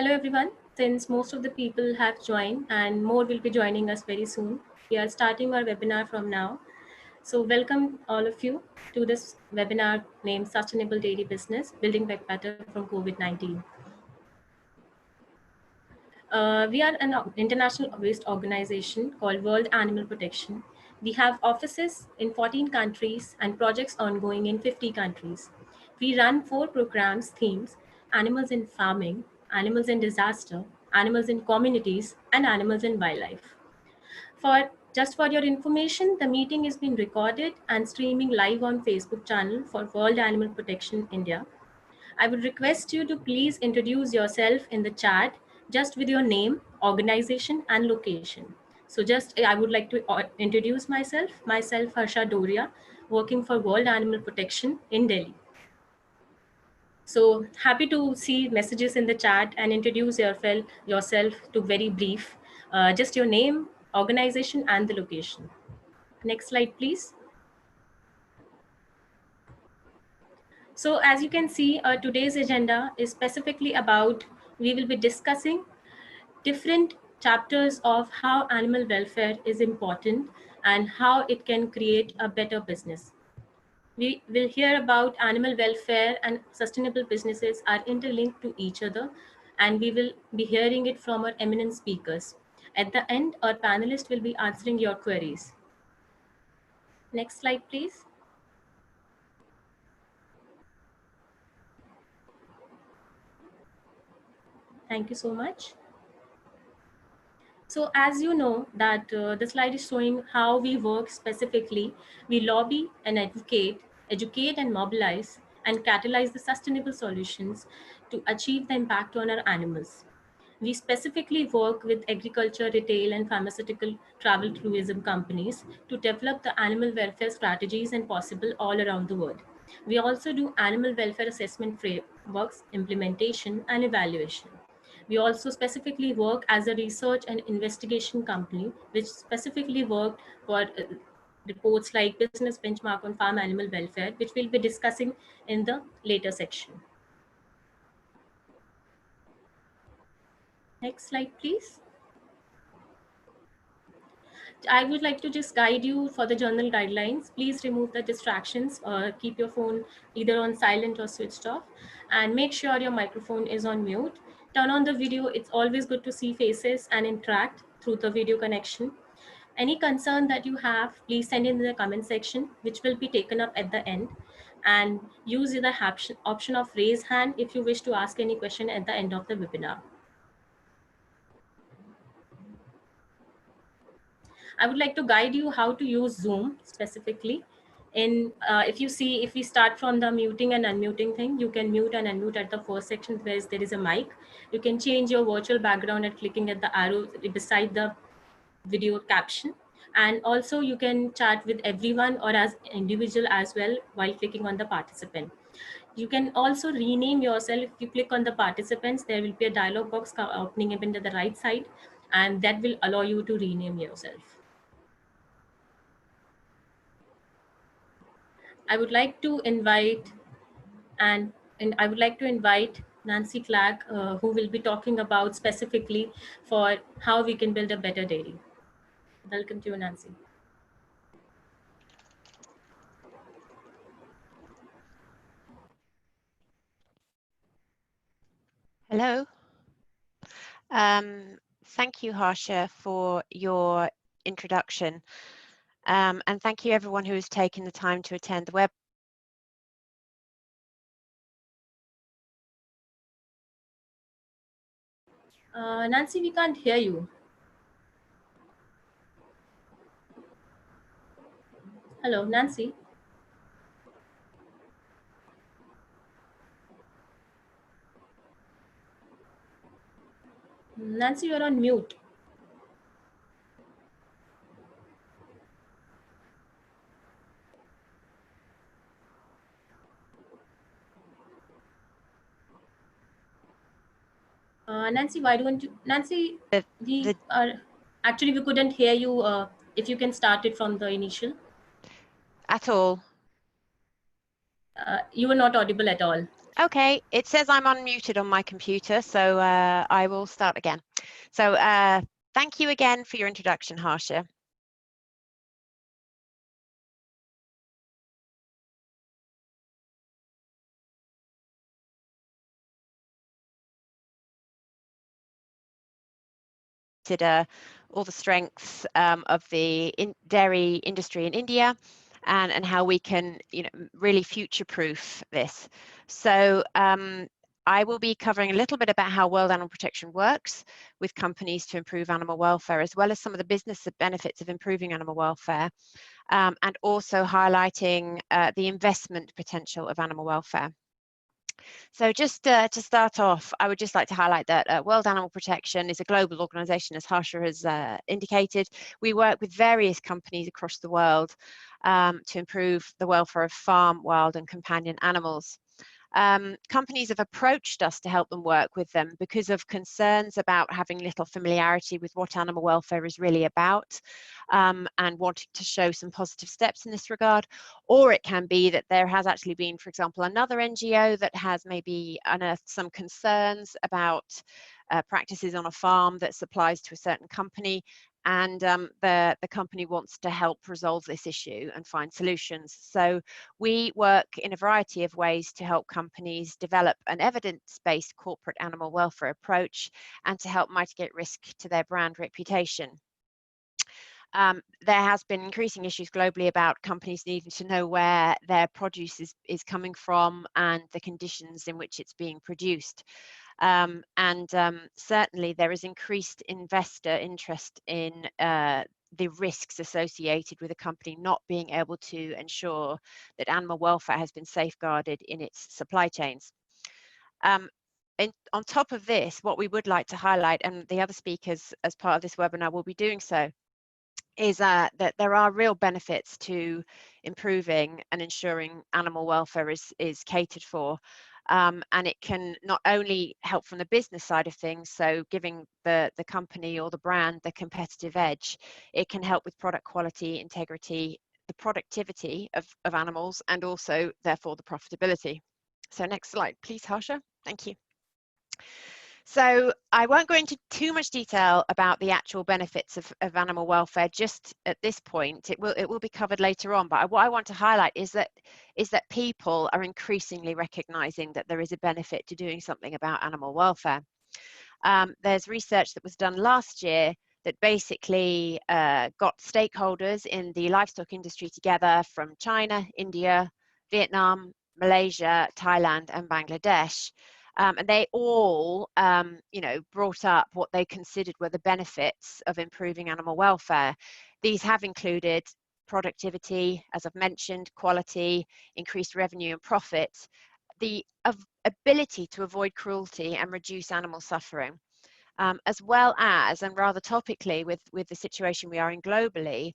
Hello everyone. Since most of the people have joined and more will be joining us very soon, we are starting our webinar from now. So welcome all of you to this webinar named Sustainable Dairy Business, Building Back Better from COVID-19. We are an international waste organization called World Animal Protection. We have offices in 14 countries and projects ongoing in 50 countries. We run 4 programs themes: animals in farming, animals in disaster, animals in communities, and animals in wildlife. Just for your information, the meeting is being recorded and streaming live on Facebook channel for World Animal Protection India. I would request you to please introduce yourself in the chat just with your name, organization, and location. So I would like to introduce myself Harsha Doria, working for World Animal Protection in Delhi. So happy to see messages in the chat and introduce yourself to very brief, just your name, organization, and the location. Next slide, please. So as you can see, today's agenda is specifically about, we will be discussing different chapters of how animal welfare is important and how it can create a better business. We will hear about animal welfare and sustainable businesses are interlinked to each other, and we will be hearing it from our eminent speakers. At the end, our panelists will be answering your queries. Next slide, please. Thank you so much. So as you know that the slide is showing how we work specifically, we lobby and educate and mobilize and catalyze the sustainable solutions to achieve the impact on our animals. We specifically work with agriculture, retail, and pharmaceutical travel tourism companies to develop the animal welfare strategies and possible all around the world. We also do animal welfare assessment frameworks, implementation, and evaluation. We also specifically work as a research and investigation company, which specifically worked for reports like business benchmark on farm animal welfare, which we'll be discussing in the later section. Next slide, please. I would like to just guide you for the journal guidelines. Please remove the distractions, keep your phone either on silent or switched off, and make sure your microphone is on mute. Turn on the video. It's always good to see faces and interact through the video connection. Any concern that you have, please send in the comment section, which will be taken up at the end. And use the option of raise hand if you wish to ask any question at the end of the webinar. I would like to guide you how to use Zoom specifically. If we start from the muting and unmuting thing, you can mute and unmute at the first section where there is a mic. You can change your virtual background at clicking at the arrow beside the video caption. And also you can chat with everyone or as individual as well while clicking on the participant. You can also rename yourself. If you click on the participants, there will be a dialog box opening up into the right side, and that will allow you to rename yourself. I would like to invite Nancy Clarke, who will be talking about specifically for how we can build a better dairy. Welcome to you, Nancy. Hello. Thank you, Harsha, for your introduction. And thank you everyone who has taken the time to attend the web. Nancy, we can't hear you. Hello, Nancy. Nancy, you're on mute. Nancy, why don't you, Nancy, we couldn't hear you. If you can start it from the initial. At all. You were not audible at all. Okay, it says I'm unmuted on my computer, so I will start again. So thank you again for your introduction, Harsha. Consider all the strengths of the dairy industry in India, and how we can, really future-proof this. So I will be covering a little bit about how World Animal Protection works with companies to improve animal welfare, as well as some of the business benefits of improving animal welfare, and also highlighting the investment potential of animal welfare. So just to start off, I would just like to highlight that World Animal Protection is a global organisation, as Harsha has indicated. We work with various companies across the world to improve the welfare of farm, wild and companion animals. Companies have approached us to help them work with them because of concerns about having little familiarity with what animal welfare is really about, and wanting to show some positive steps in this regard. Or it can be that there has actually been, for example, another NGO that has maybe unearthed some concerns about practices on a farm that supplies to a certain company, and the company wants to help resolve this issue and find solutions. So we work in a variety of ways to help companies develop an evidence-based corporate animal welfare approach and to help mitigate risk to their brand reputation. There has been increasing issues globally about companies needing to know where their produce is coming from and the conditions in which it's being produced. Certainly there is increased investor interest in the risks associated with a company not being able to ensure that animal welfare has been safeguarded in its supply chains. On top of this, what we would like to highlight, and the other speakers as part of this webinar will be doing so, is that there are real benefits to improving and ensuring animal welfare is catered for. And it can not only help from the business side of things, so giving the company or the brand the competitive edge, it can help with product quality, integrity, the productivity of animals, and also therefore the profitability. So next slide, please, Harsha. Thank you. So I won't go into too much detail about the actual benefits of animal welfare just at this point. It will be covered later on. But what I want to highlight is that people are increasingly recognizing that there is a benefit to doing something about animal welfare. There's research that was done last year that basically got stakeholders in the livestock industry together from China, India, Vietnam, Malaysia, Thailand, and Bangladesh. And they all, brought up what they considered were the benefits of improving animal welfare. These have included productivity, as I've mentioned, quality, increased revenue and profit, the ability to avoid cruelty and reduce animal suffering, as well as, and rather topically with the situation we are in globally,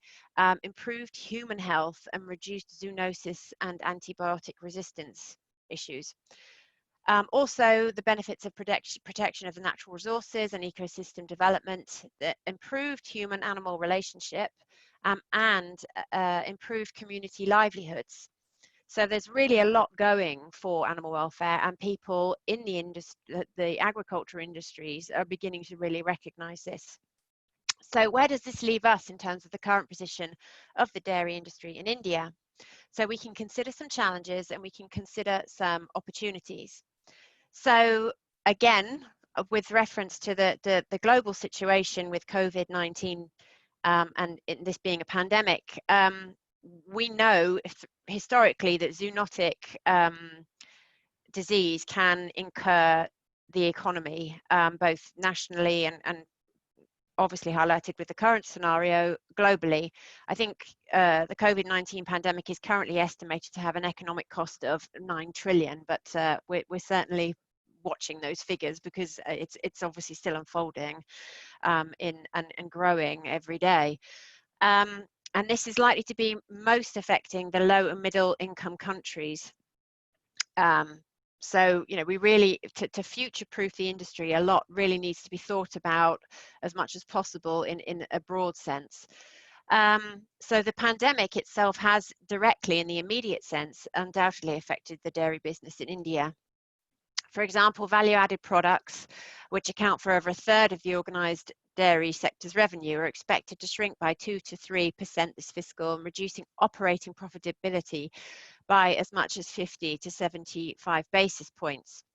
improved human health and reduced zoonosis and antibiotic resistance issues. Also, the benefits of protection of the natural resources and ecosystem development, the improved human-animal relationship, and improved community livelihoods. So there's really a lot going for animal welfare, and people in the agriculture industries are beginning to really recognise this. So where does this leave us in terms of the current position of the dairy industry in India? So we can consider some challenges and we can consider some opportunities. So again, with reference to the global situation with COVID-19 and this being a pandemic, we know historically that zoonotic disease can incur the economy, both nationally and obviously highlighted with the current scenario globally. I think the COVID-19 pandemic is currently estimated to have an economic cost of 9 trillion, but we're certainly watching those figures because it's obviously still unfolding and growing every day. And this is likely to be most affecting the low and middle income countries. So, we really, to future-proof the industry, a lot really needs to be thought about as much as possible in a broad sense. So the pandemic itself has directly, in the immediate sense, undoubtedly affected the dairy business in India. For example, value-added products, which account for over a third of the organised dairy sector's revenue, are expected to shrink by 2 to 3% this fiscal, reducing operating profitability by as much as 50 to 75 basis points.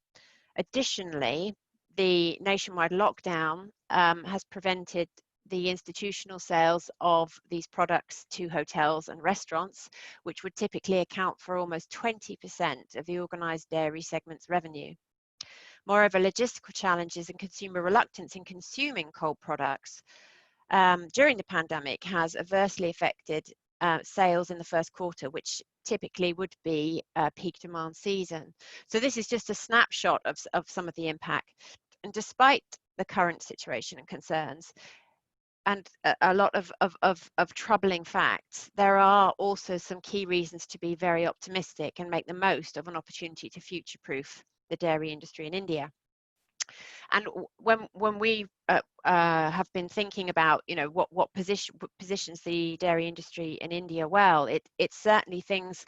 Additionally, the nationwide lockdown has prevented the institutional sales of these products to hotels and restaurants, which would typically account for almost 20% of the organised dairy segment's revenue. Moreover, logistical challenges and consumer reluctance in consuming cold products during the pandemic has adversely affected sales in the first quarter, which typically would be a peak demand season. So this is just a snapshot of some of the impact. And despite the current situation and concerns, and a lot of troubling facts, there are also some key reasons to be very optimistic and make the most of an opportunity to future-proof the dairy industry in India. And when we have been thinking about, you know, what positions the dairy industry in India well, it's certainly things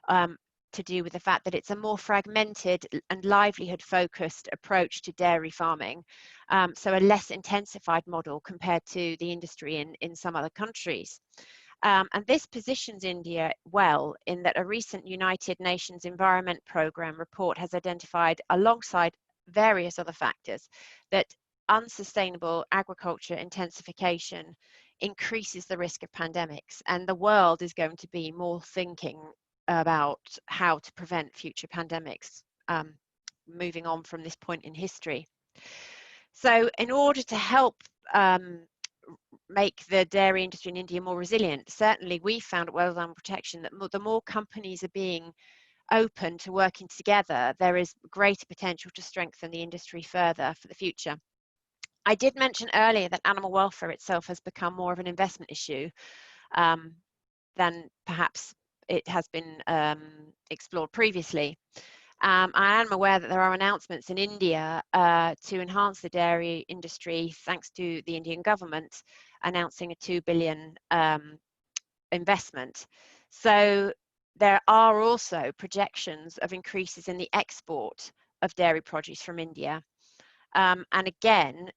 to do with the fact that it's a more fragmented and livelihood-focused approach to dairy farming, so a less intensified model compared to the industry in some other countries. And this positions India well in that a recent United Nations Environment Programme report has identified, alongside various other factors, that unsustainable agriculture intensification increases the risk of pandemics, and the world is going to be more thinking about how to prevent future pandemics moving on from this point in history. So in order to help make the dairy industry in India more resilient, certainly we found at World Animal Protection that the more companies are being open to working together, there is greater potential to strengthen the industry further for the future. I did mention earlier that animal welfare itself has become more of an investment issue than perhaps it has been explored previously. I am aware that there are announcements in India to enhance the dairy industry, thanks to the Indian government announcing a 2 billion investment. So there are also projections of increases in the export of dairy produce from India. And again,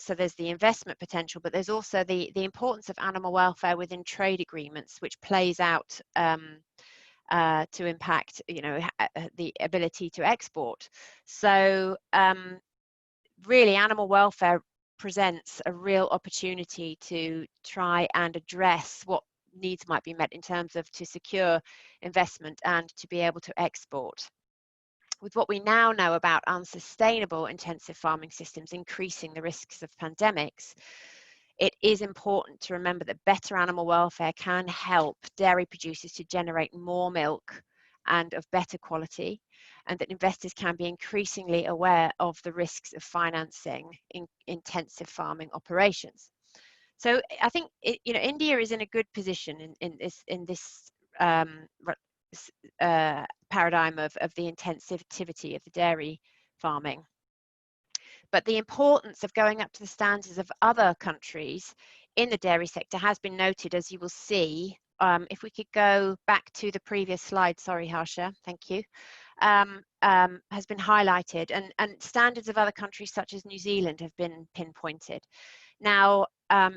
so there's the investment potential, but there's also the importance of animal welfare within trade agreements, which plays out to impact, you know, the ability to export. So really, animal welfare presents a real opportunity to try and address what needs might be met in terms of to secure investment and to be able to export. With what we now know about unsustainable intensive farming systems increasing the risks of pandemics, it is important to remember that better animal welfare can help dairy producers to generate more milk and of better quality, and that investors can be increasingly aware of the risks of financing in intensive farming operations. So I think you know, India is in a good position in this paradigm of the intensivity of the dairy farming. But the importance of going up to the standards of other countries in the dairy sector has been noted, as you will see. If we could go back to the previous slide, sorry, Harsha, thank you, has been highlighted, and standards of other countries such as New Zealand have been pinpointed. Now,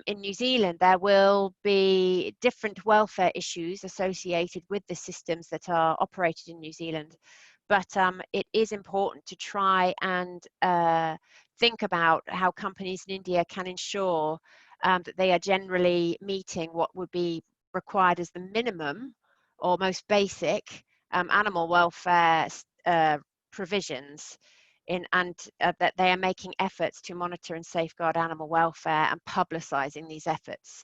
in New Zealand, there will be different welfare issues associated with the systems that are operated in New Zealand, but it is important to try and think about how companies in India can ensure that they are generally meeting what would be required as the minimum or most basic animal welfare provisions, and that they are making efforts to monitor and safeguard animal welfare and publicising these efforts.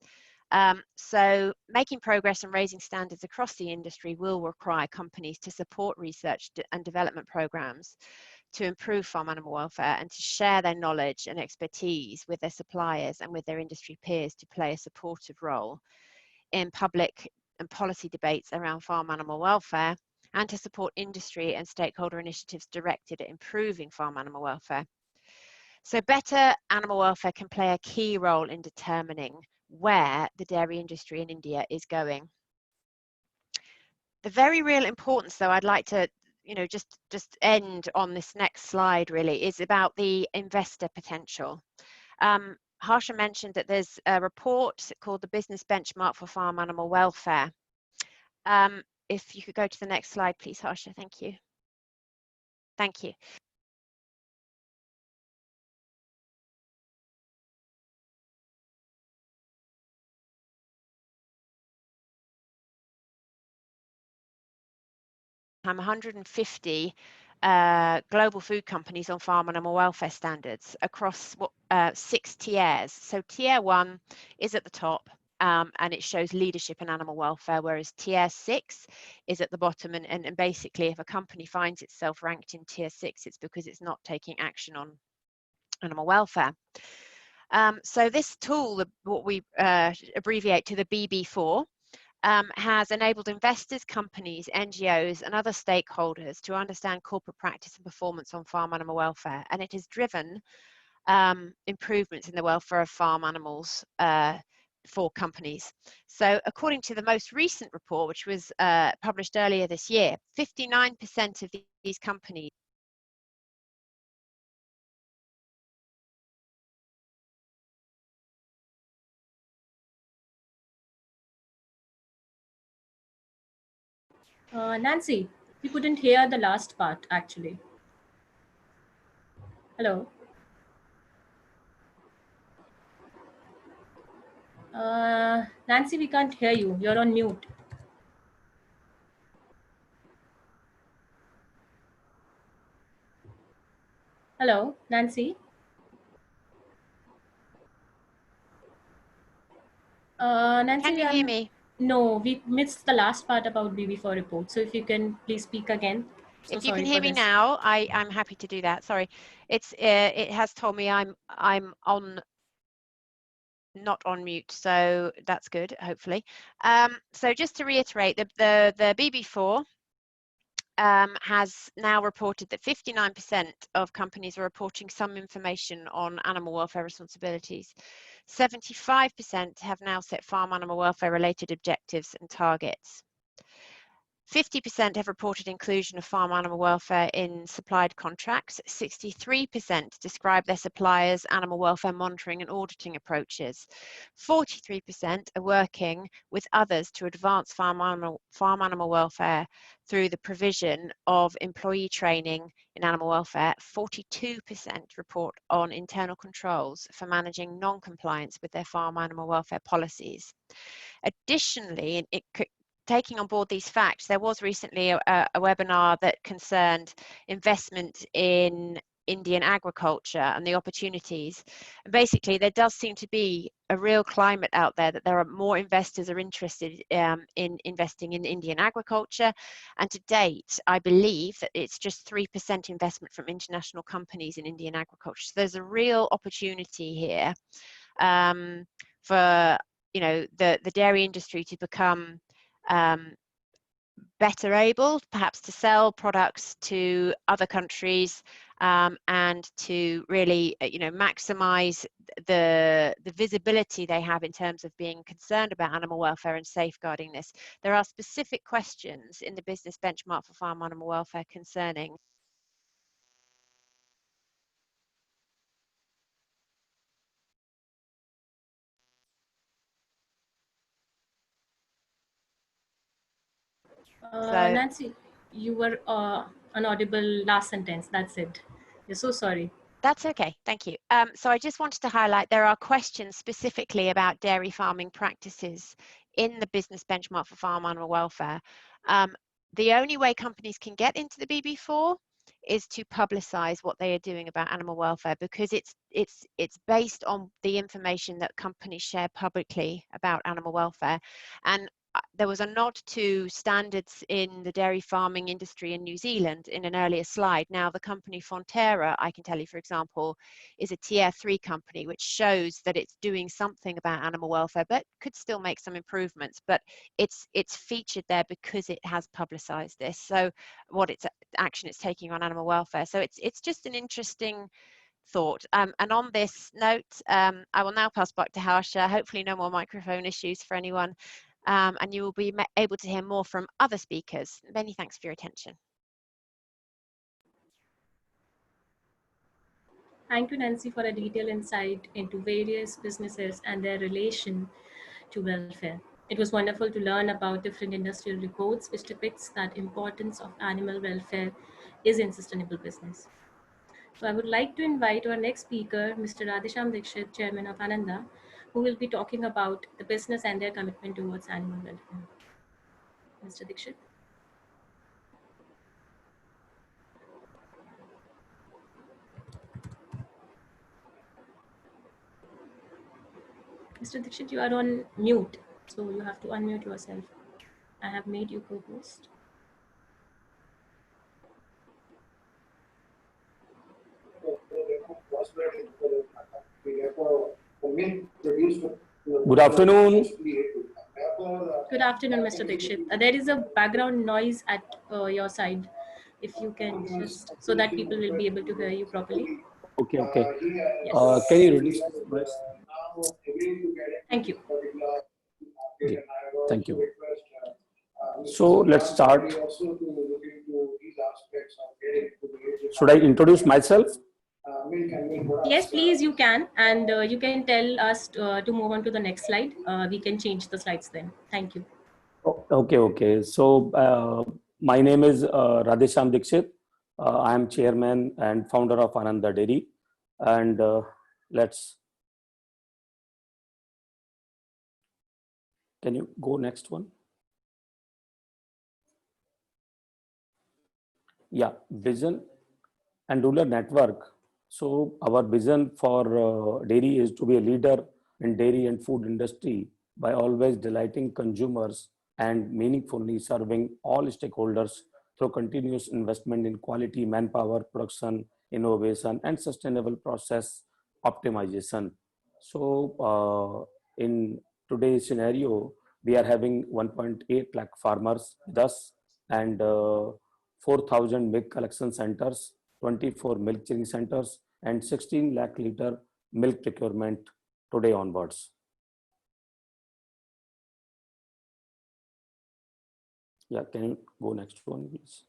So making progress and raising standards across the industry will require companies to support research and development programs to improve farm animal welfare and to share their knowledge and expertise with their suppliers and with their industry peers to play a supportive role in public and policy debates around farm animal welfare, and to support industry and stakeholder initiatives directed at improving farm animal welfare. So better animal welfare can play a key role in determining where the dairy industry in India is going. The very real importance, though, I'd like to just end on this next slide really is about the investor potential. Harsha mentioned that there's a report called the Business Benchmark for Farm Animal Welfare. If you could go to the next slide, please, Harsha. Thank you. Thank you. 150 global food companies on farm animal welfare standards across 6 tiers. So tier 1 is at the top, and it shows leadership in animal welfare, whereas tier 6 is at the bottom. And basically, if a company finds itself ranked in tier 6, it's because it's not taking action on animal welfare. So this tool, what we abbreviate to the BB4, has enabled investors, companies, NGOs, and other stakeholders to understand corporate practice and performance on farm animal welfare, and it has driven improvements in the welfare of farm animals for companies. So according to the most recent report, which was published earlier this year, 59% of these companies Nancy, we couldn't hear the last part actually. Hello. Nancy, we can't hear you. You're on mute. Hello, Nancy. Nancy, Can you hear me? No, we missed the last part about BB4 report. So if you can please speak again. So If you can sorry hear for me this. now, I'm happy to do that. Sorry, it has told me I'm on, not on mute, so that's good, hopefully. So just to reiterate, the BB4 has now reported that 59% of companies are reporting some information on animal welfare responsibilities. 75% have now set farm animal welfare related objectives and targets. 50% have reported inclusion of farm animal welfare in supplied contracts. 63% describe their suppliers' animal welfare monitoring and auditing approaches. 43% are working with others to advance farm animal welfare through the provision of employee training in animal welfare. 42% report on internal controls for managing non-compliance with their farm animal welfare policies. Additionally, taking on board these facts, there was recently a webinar that concerned investment in Indian agriculture and the opportunities. And basically, there does seem to be a real climate out there that there are more investors are interested in investing in Indian agriculture. And to date, I believe that it's just 3% investment from international companies in Indian agriculture. So there's a real opportunity here for the dairy industry to become better able perhaps to sell products to other countries and to really maximize the visibility they have in terms of being concerned about animal welfare and safeguarding this. There are specific questions in the business benchmark for farm animal welfare concerning Nancy, you were inaudible last sentence. That's it. We're so sorry. That's okay, thank you. So I just wanted to highlight there are questions specifically about dairy farming practices in the business benchmark for farm animal welfare. The only way companies can get into the BB4 is to publicize what they are doing about animal welfare, because it's based on the information that companies share publicly about animal welfare. And there was a nod to standards in the dairy farming industry in New Zealand in an earlier slide. Now, the company Fonterra, I can tell you, for example, is a tier 3 company, which shows that it's doing something about animal welfare, but could still make some improvements. But it's featured there because it has publicized this. So what action it's taking on animal welfare. So it's just an interesting thought. And on this note, I will now pass back to Harsha. Hopefully no more microphone issues for anyone. And you will be able to hear more from other speakers. Many thanks for your attention. Thank you, Nancy, for a detailed insight into various businesses and their relation to welfare. It was wonderful to learn about different industrial reports, which depicts that importance of animal welfare is in sustainable business. So I would like to invite our next speaker, Mr. Radhesham Dixit, Chairman of Ananda, who will be talking about the business and their commitment towards animal welfare. Mr. Dixit. Mr. Dixit, you are on mute, so you have to unmute yourself. I have made you co-host. Good afternoon. Good afternoon, Mr. Dixit. There is a background noise at your side. If you can just, so that people will be able to hear you properly. Okay, okay. Yes. Can you reduce this? Thank you. Yeah, thank you. So let's start. Should I introduce myself? Yes, please, you can. And you can tell us to move on to the next slide. We can change the slides then. Thank you. Okay, okay. So my name is Radhesham Dixit. I am chairman and founder of Ananda Dairy. And let's, can you go next one? Yeah, vision and rural network. So our vision for dairy is to be a leader in dairy and food industry by always delighting consumers and meaningfully serving all stakeholders through continuous investment in quality manpower, production, innovation, and sustainable process optimization. So in today's scenario, we are having 1.8 lakh farmers with us and 4,000 milk collection centers, 24 milk chilling centers, and 16 lakh liter milk procurement today onwards. Yeah, can you go next one, please?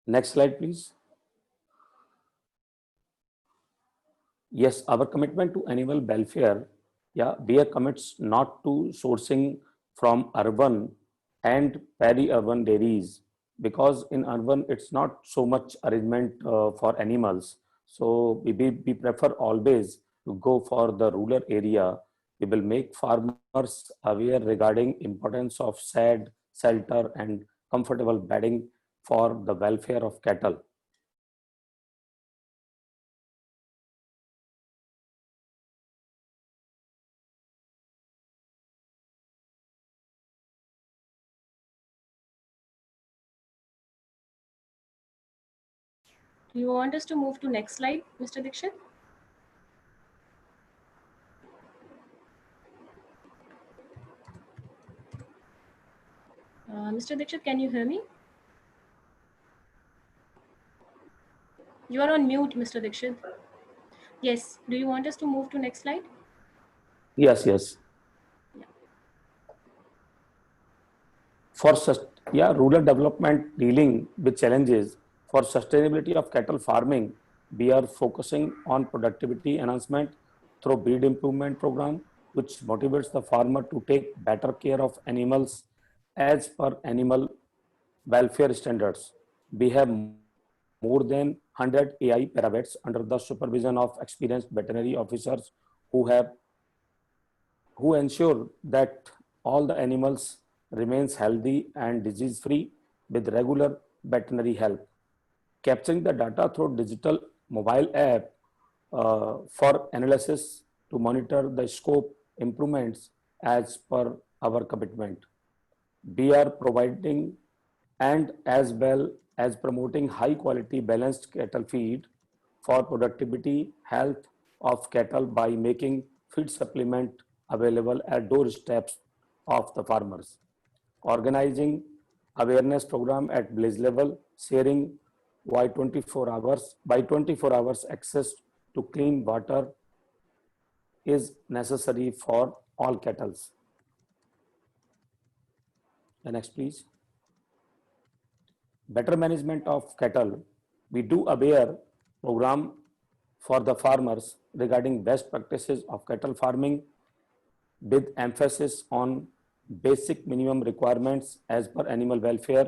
Next slide, please. Yes, our commitment to animal welfare, yeah, we are commits not to sourcing from urban and peri-urban dairies because in urban it's not so much arrangement for animals. So we prefer always to go for the rural area. We will make farmers aware regarding importance of shade, shelter and comfortable bedding for the welfare of cattle. Do you want us to move to next slide, Mr. Dixit? Mr. Dixit, can you hear me? You are on mute, Mr. Dixit. Yes. Do you want us to move to next slide? Yes, yes. Yeah. For rural development dealing with challenges for sustainability of cattle farming, we are focusing on productivity enhancement through breed improvement program, which motivates the farmer to take better care of animals as per animal welfare standards. We have more than 100 AI paravets under the supervision of experienced veterinary officers who have who ensure that all the animals remains healthy and disease free with regular veterinary help. Capturing the data through digital mobile app for analysis to monitor the scope improvements as per our commitment. We are providing and as well as promoting high quality balanced cattle feed for productivity health of cattle by making feed supplement available at doorsteps of the farmers, organizing awareness program at village level, sharing why 24 hours by 24 hours access to clean water is necessary for all cattle. The next please. better management of cattle, we do aware program for the farmers regarding best practices of cattle farming with emphasis on basic minimum requirements as per animal welfare,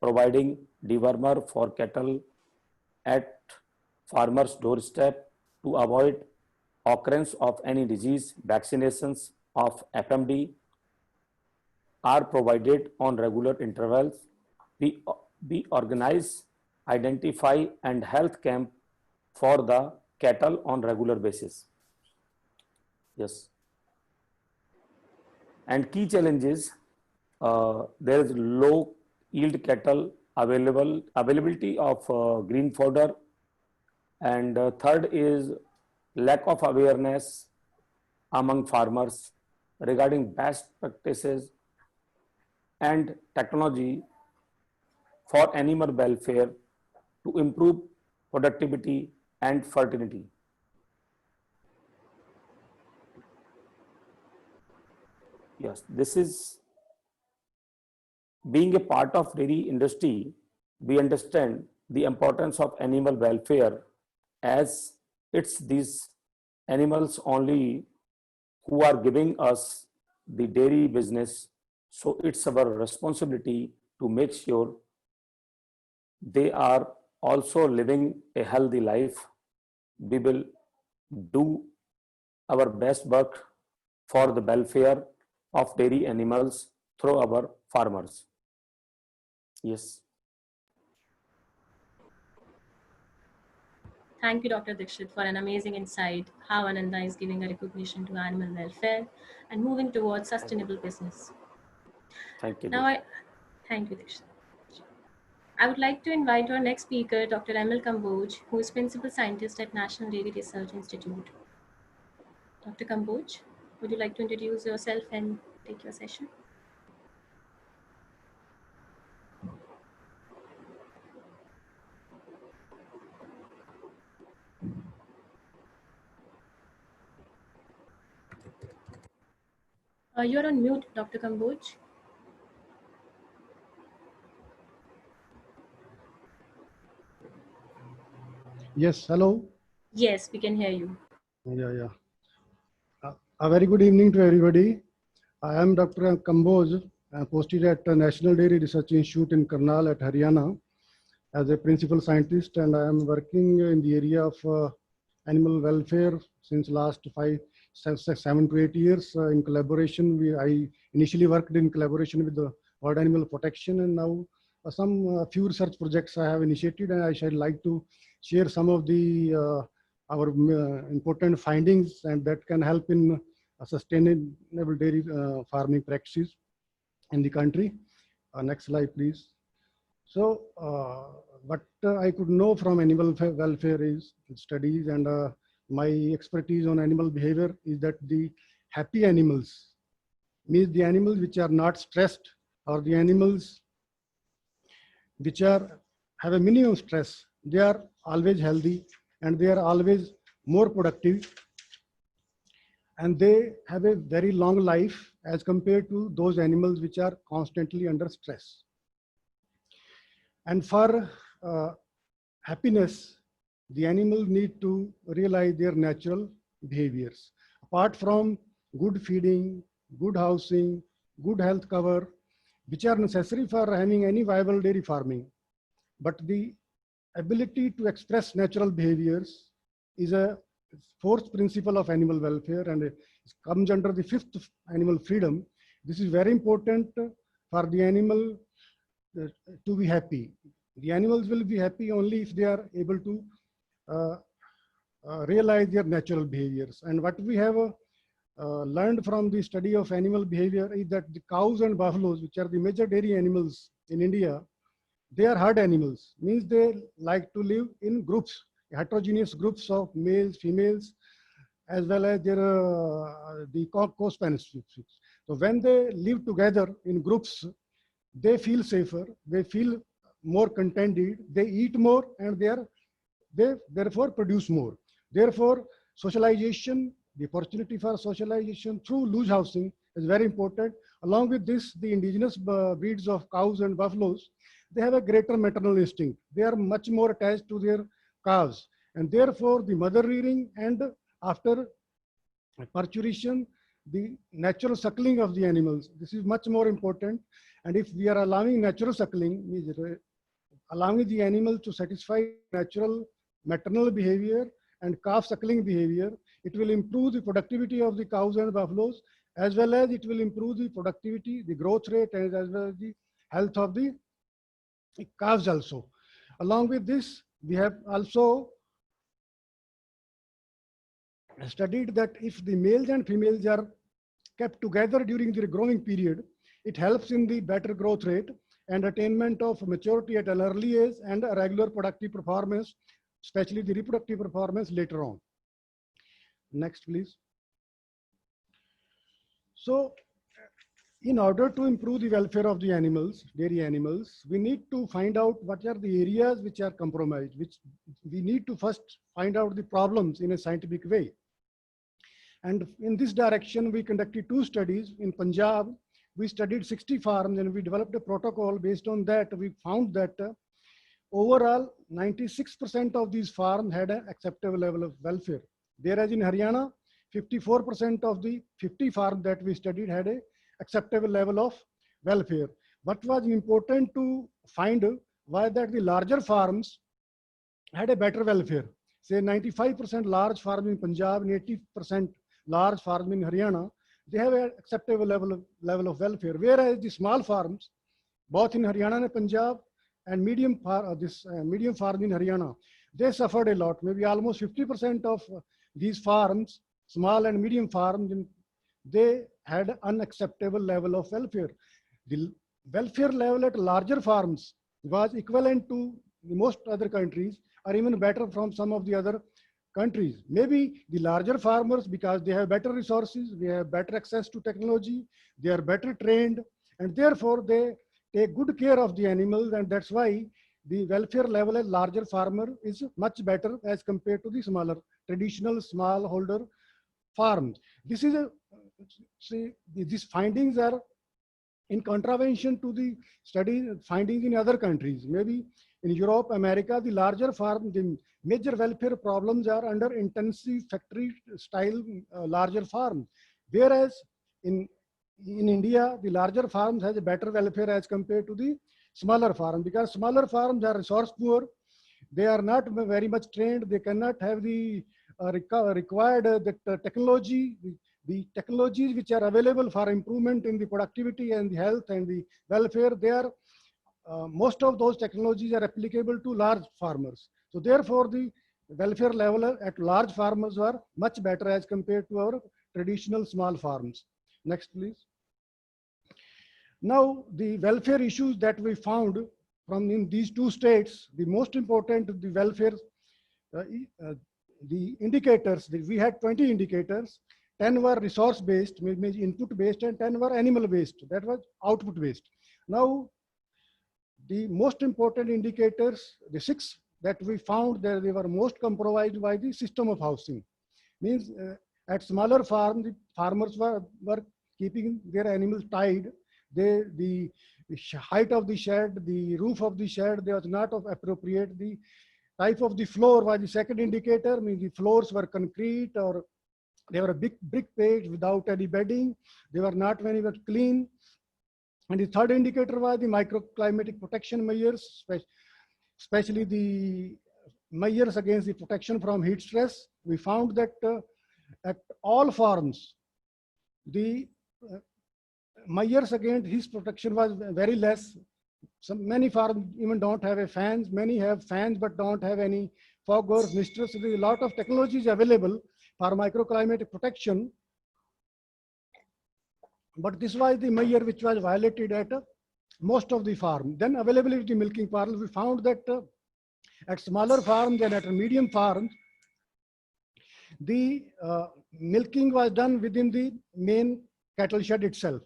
providing dewormer for cattle at farmers' doorstep to avoid occurrence of any disease. Vaccinations of FMD are provided on regular intervals. We organize, identify and health camp for the cattle on regular basis. Yes. And key challenges, there is low yield cattle availability of green fodder, and third is lack of awareness among farmers regarding best practices and technology for animal welfare to improve productivity and fertility. Yes, this is being a part of dairy industry, we understand the importance of animal welfare, as it's these animals only who are giving us the dairy business. So it's our responsibility to make sure they are also living a healthy life. We will do our best work for the welfare of dairy animals through our farmers. Yes. Thank you, Dr. Dixit, for an amazing insight how Ananda is giving a recognition to animal welfare and moving towards sustainable business. Thank you. Thank you, Dixit. I would like to invite our next speaker, Dr. Kamboj, who is Principal Scientist at National Dairy Research Institute. Dr. Kamboj, would you like to introduce yourself and take your session? You're on mute, Dr. Kamboj. Yes, hello. Yes, we can hear you. Yeah. A very good evening to everybody. I am Dr. Kamboj. I am posted at the National Dairy Research Institute in Karnal at Haryana as a principal scientist, and I am working in the area of animal welfare since last 7 to 8 years in collaboration. I initially worked in collaboration with the World Animal Protection, and now some few research projects I have initiated, and I should like to share some of the our important findings, and that can help in sustainable dairy farming practices in the country. Next slide, please. So what I could know from animal welfare is studies, and my expertise on animal behavior is that the happy animals means the animals which are not stressed, or the animals which have a minimum stress. They are always healthy, and they are always more productive, and they have a very long life as compared to those animals which are constantly under stress. And for happiness, the animals need to realize their natural behaviors. Apart from good feeding, good housing, good health cover, which are necessary for having any viable dairy farming, but the ability to express natural behaviors is a fourth principle of animal welfare, and it comes under the fifth animal freedom. This is very important for the animal to be happy. The animals will be happy only if they are able to realize their natural behaviors. And what we have learned from the study of animal behavior is that the cows and buffaloes, which are the major dairy animals in India, they are herd animals, means they like to live in groups, heterogeneous groups of males, females, as well as their the co-species. So when they live together in groups, they feel safer, they feel more contented, they eat more, and they therefore produce more. Therefore, socialization, the opportunity for socialization through loose housing is very important. Along with this, the indigenous breeds of cows and buffaloes, they have a greater maternal instinct. They are much more attached to their calves. And therefore, the mother rearing and after parturition, the natural suckling of the animals, this is much more important. And if we are allowing natural suckling, means allowing the animal to satisfy natural maternal behavior and calf suckling behavior, it will improve the productivity of the cows and buffaloes, as well as it will improve the productivity, the growth rate, and as well as the health of the calves also. Along with this, we have also studied that if the males and females are kept together during the growing period, it helps in the better growth rate and attainment of maturity at an early age and a regular productive performance, especially the reproductive performance later on. Next, please. So, in order to improve the welfare of the animals, dairy animals, we need to find out what are the areas which are compromised, which we need to first find out the problems in a scientific way. And in this direction, we conducted 2 studies. In Punjab, we studied 60 farms and we developed a protocol. Based on that, we found that overall 96% of these farms had an acceptable level of welfare. Whereas in Haryana, 54% of the 50 farms that we studied had an acceptable level of welfare. What was important to find was that the larger farms had a better welfare. Say 95% large farms in Punjab and 80% large farms in Haryana, they have an acceptable level of welfare. Whereas the small farms, both in Haryana and Punjab, and medium farms in Haryana, they suffered a lot. Maybe almost 50% of these farms, small and medium farms, they had unacceptable level of welfare. The welfare level at larger farms was equivalent to most other countries, or even better from some of the other countries. Maybe the larger farmers, because they have better resources, they have better access to technology, they are better trained, and therefore they take good care of the animals, and that's why the welfare level at larger farmer is much better as compared to the smaller, traditional smallholder farms. This is these findings are in contravention to the study findings in other countries. Maybe in Europe, America, the larger farms, the major welfare problems are under intensive factory style larger farms. Whereas in India, the larger farms has a better welfare as compared to the smaller farms, because smaller farms are resource poor. They are not very much trained. They cannot have the required technology. The technologies which are available for improvement in the productivity and the health and the welfare, they are most of those technologies are applicable to large farmers. So therefore, the welfare level at large farmers are much better as compared to our traditional small farms. Next, please. Now, the welfare issues that we found from in these 2 states, the most important, the welfare, the indicators, we had 20 indicators. 10 were resource based, maybe input based, and 10 were animal based, that was output based. Now, the most important indicators, the 6 that we found, that they were most compromised by the system of housing. Means at smaller farms, the farmers were keeping their animals tied. The height of the shed, the roof of the shed, they was not appropriate. The type of the floor was the second indicator. Means the floors were concrete, or they were big brick paved without any bedding. They were not very much clean. And the third indicator was the microclimatic protection measures, especially the measures against the protection from heat stress. We found that at all farms, the measures against heat protection was very less. Many farms even don't have a fans. Many have fans but don't have any foggers, misters. So there is a lot of technologies available for microclimatic protection. But this was the measure which was violated at most of the farms. Then availability of the milking parlors, we found that at smaller farms and at medium farms, the milking was done within the main cattle shed itself.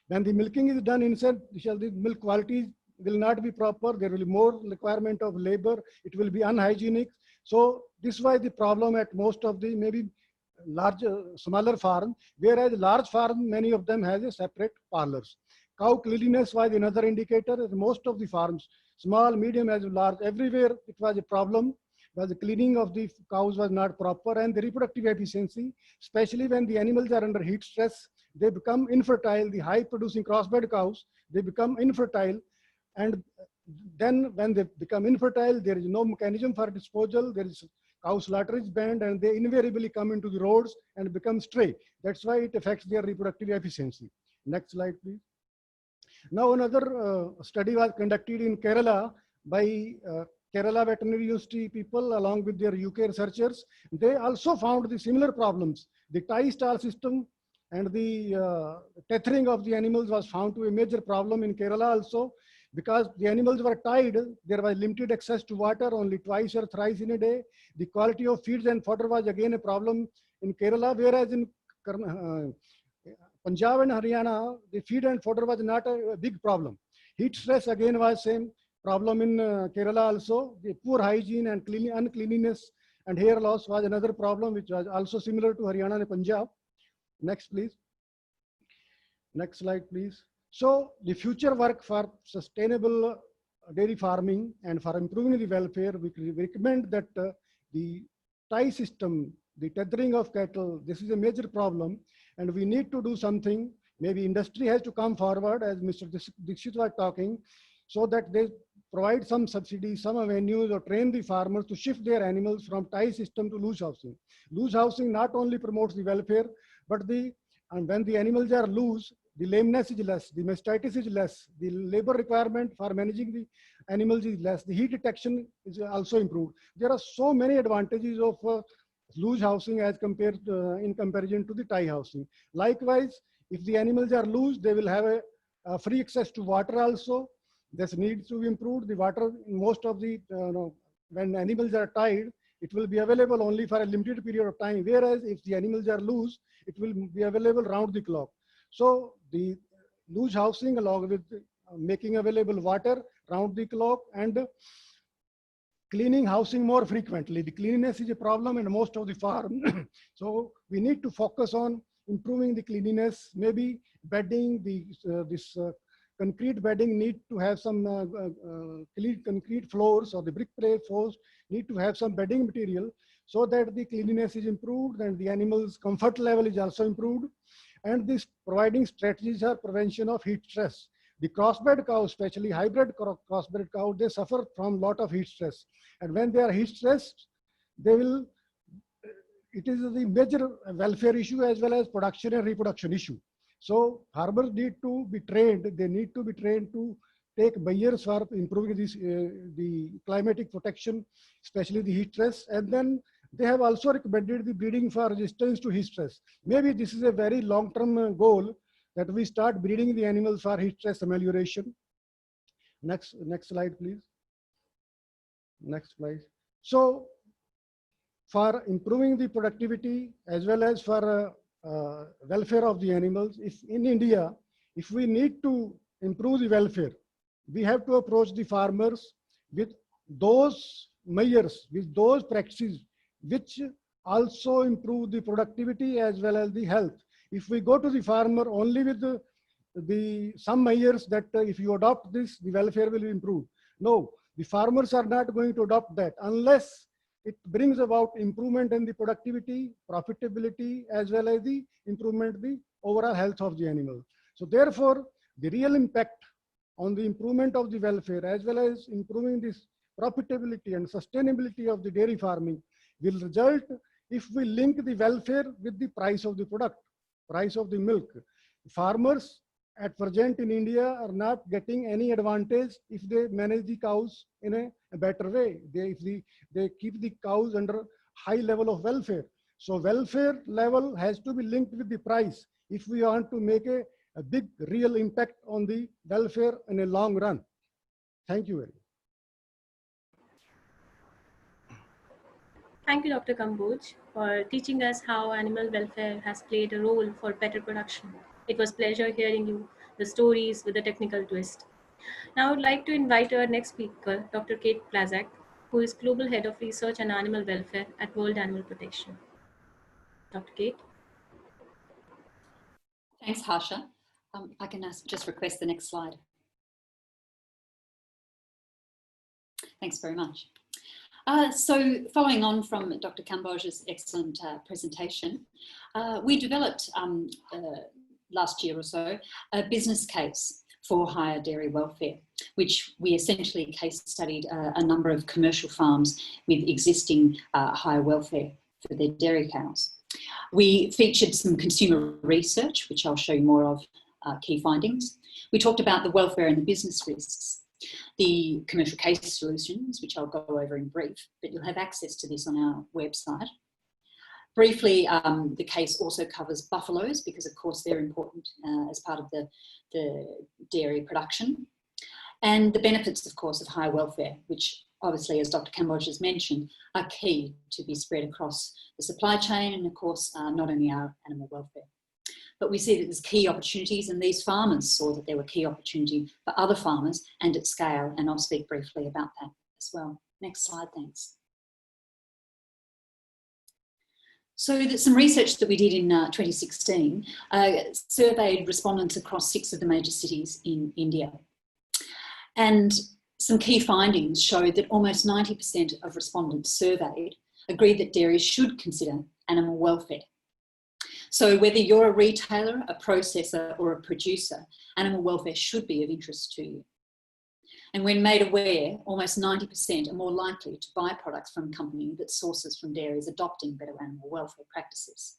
When the milking is done inside, the milk quality will not be proper. There will be more requirement of labor. It will be unhygienic. So this was the problem at most of the maybe smaller farm, whereas large farm, many of them has a separate parlors. Cow cleanliness was another indicator. Most of the farms, small, medium as large, everywhere it was a problem. The cleaning of the cows was not proper, and the reproductive efficiency, especially when the animals are under heat stress, they become infertile. The high producing crossbred cows, they become infertile, and then when they become infertile, there is no mechanism for disposal. There is cow slaughter is banned, and they invariably come into the roads and become stray. That's why it affects their reproductive efficiency. Next slide, please. Now another study was conducted in Kerala by Kerala Veterinary University people along with their UK researchers. They also found the similar problems. The tie stall system and the tethering of the animals was found to be a major problem in Kerala also, because the animals were tied. There was limited access to water, only twice or thrice in a day. The quality of feeds and fodder was again a problem in Kerala, whereas in Punjab and Haryana, the feed and fodder was not a big problem. Heat stress again was same problem in Kerala also. The poor hygiene and uncleanliness and hair loss was another problem, which was also similar to Haryana and Punjab. Next, please. Next slide, please. So the future work for sustainable dairy farming and for improving the welfare, we recommend that the tie system, the tethering of cattle, this is a major problem, and we need to do something. Maybe industry has to come forward, as Mr. Dixit was talking, so that they provide some subsidies, some avenues, or train the farmers to shift their animals from tie system to loose housing. Loose housing not only promotes the welfare, but when the animals are loose, the lameness is less, the mastitis is less, the labor requirement for managing the animals is less, the heat detection is also improved. There are so many advantages of loose housing as compared in comparison to the tie housing. Likewise, if the animals are loose, they will have a free access to water also. This needs to be improved. The water in most of the, when animals are tied, it will be available only for a limited period of time. Whereas if the animals are loose, it will be available round the clock. So the loose housing along with making available water round the clock and cleaning housing more frequently. The cleanliness is a problem in most of the farm. So we need to focus on improving the cleanliness, maybe bedding, this concrete bedding need to have some clean concrete floors, or the brick floors need to have some bedding material so that the cleanliness is improved and the animal's comfort level is also improved. And this providing strategies for prevention of heat stress. The crossbred cows, especially hybrid crossbred cows, they suffer from a lot of heat stress. And when they are heat stressed, they will, it is the major welfare issue as well as production and reproduction issue. So farmers need to be trained, they need to be trained to take measures for improving this, the climatic protection, especially the heat stress. And then they have also recommended the breeding for resistance to heat stress. Maybe this is a very long-term goal that we start breeding the animals for heat stress amelioration. Next slide, please. Next slide. So for improving the productivity as well as for welfare of the animals, if in India, if we need to improve the welfare, we have to approach the farmers with those measures, with those practices which also improve the productivity as well as the health. If we go to the farmer only with some measures that if you adopt this, the welfare will improve. No, the farmers are not going to adopt that unless it brings about improvement in the productivity, profitability, as well as the improvement the overall health of the animal. So therefore, the real impact on the improvement of the welfare as well as improving this profitability and sustainability of the dairy farming will result if we link the welfare with the price of the product, price of the milk. Farmers at present in India are not getting any advantage if they manage the cows in a better way. They keep the cows under high level of welfare. So welfare level has to be linked with the price if we want to make a big real impact on the welfare in a long run. Thank you very much. Thank you, Dr. Kamboj, for teaching us how animal welfare has played a role for better production. It was a pleasure hearing you, the stories with a technical twist. Now I would like to invite our next speaker, Dr. Kate Blazsak, who is Global Head of Research and Animal Welfare at World Animal Protection. Dr. Kate? Thanks, Harsha. I can just request the next slide. Thanks very much. So following on from Dr. Kamboj's excellent presentation, we developed last year or so a business case for higher dairy welfare, which we essentially case studied a number of commercial farms with existing higher welfare for their dairy cows. We featured some consumer research, which I'll show you more of, key findings. We talked about the welfare and the business risks, the commercial case solutions, which I'll go over in brief, but you'll have access to this on our website. Briefly, the case also covers buffaloes because, of course, they're important as part of the dairy production. And the benefits, of course, of high welfare, which obviously, as Dr. Kamboj has mentioned, are key to be spread across the supply chain and, of course, not only our animal welfare. But we see that there's key opportunities, and these farmers saw that there were key opportunity for other farmers and at scale, and I'll speak briefly about that as well. Next slide, thanks. So that some research that we did in 2016 surveyed respondents across 6 of the major cities in India. And some key findings showed that almost 90% of respondents surveyed agreed that dairies should consider animal welfare. So whether you're a retailer, a processor or a producer, animal welfare should be of interest to you. And when made aware, almost 90% are more likely to buy products from a company that sources from dairies adopting better animal welfare practices.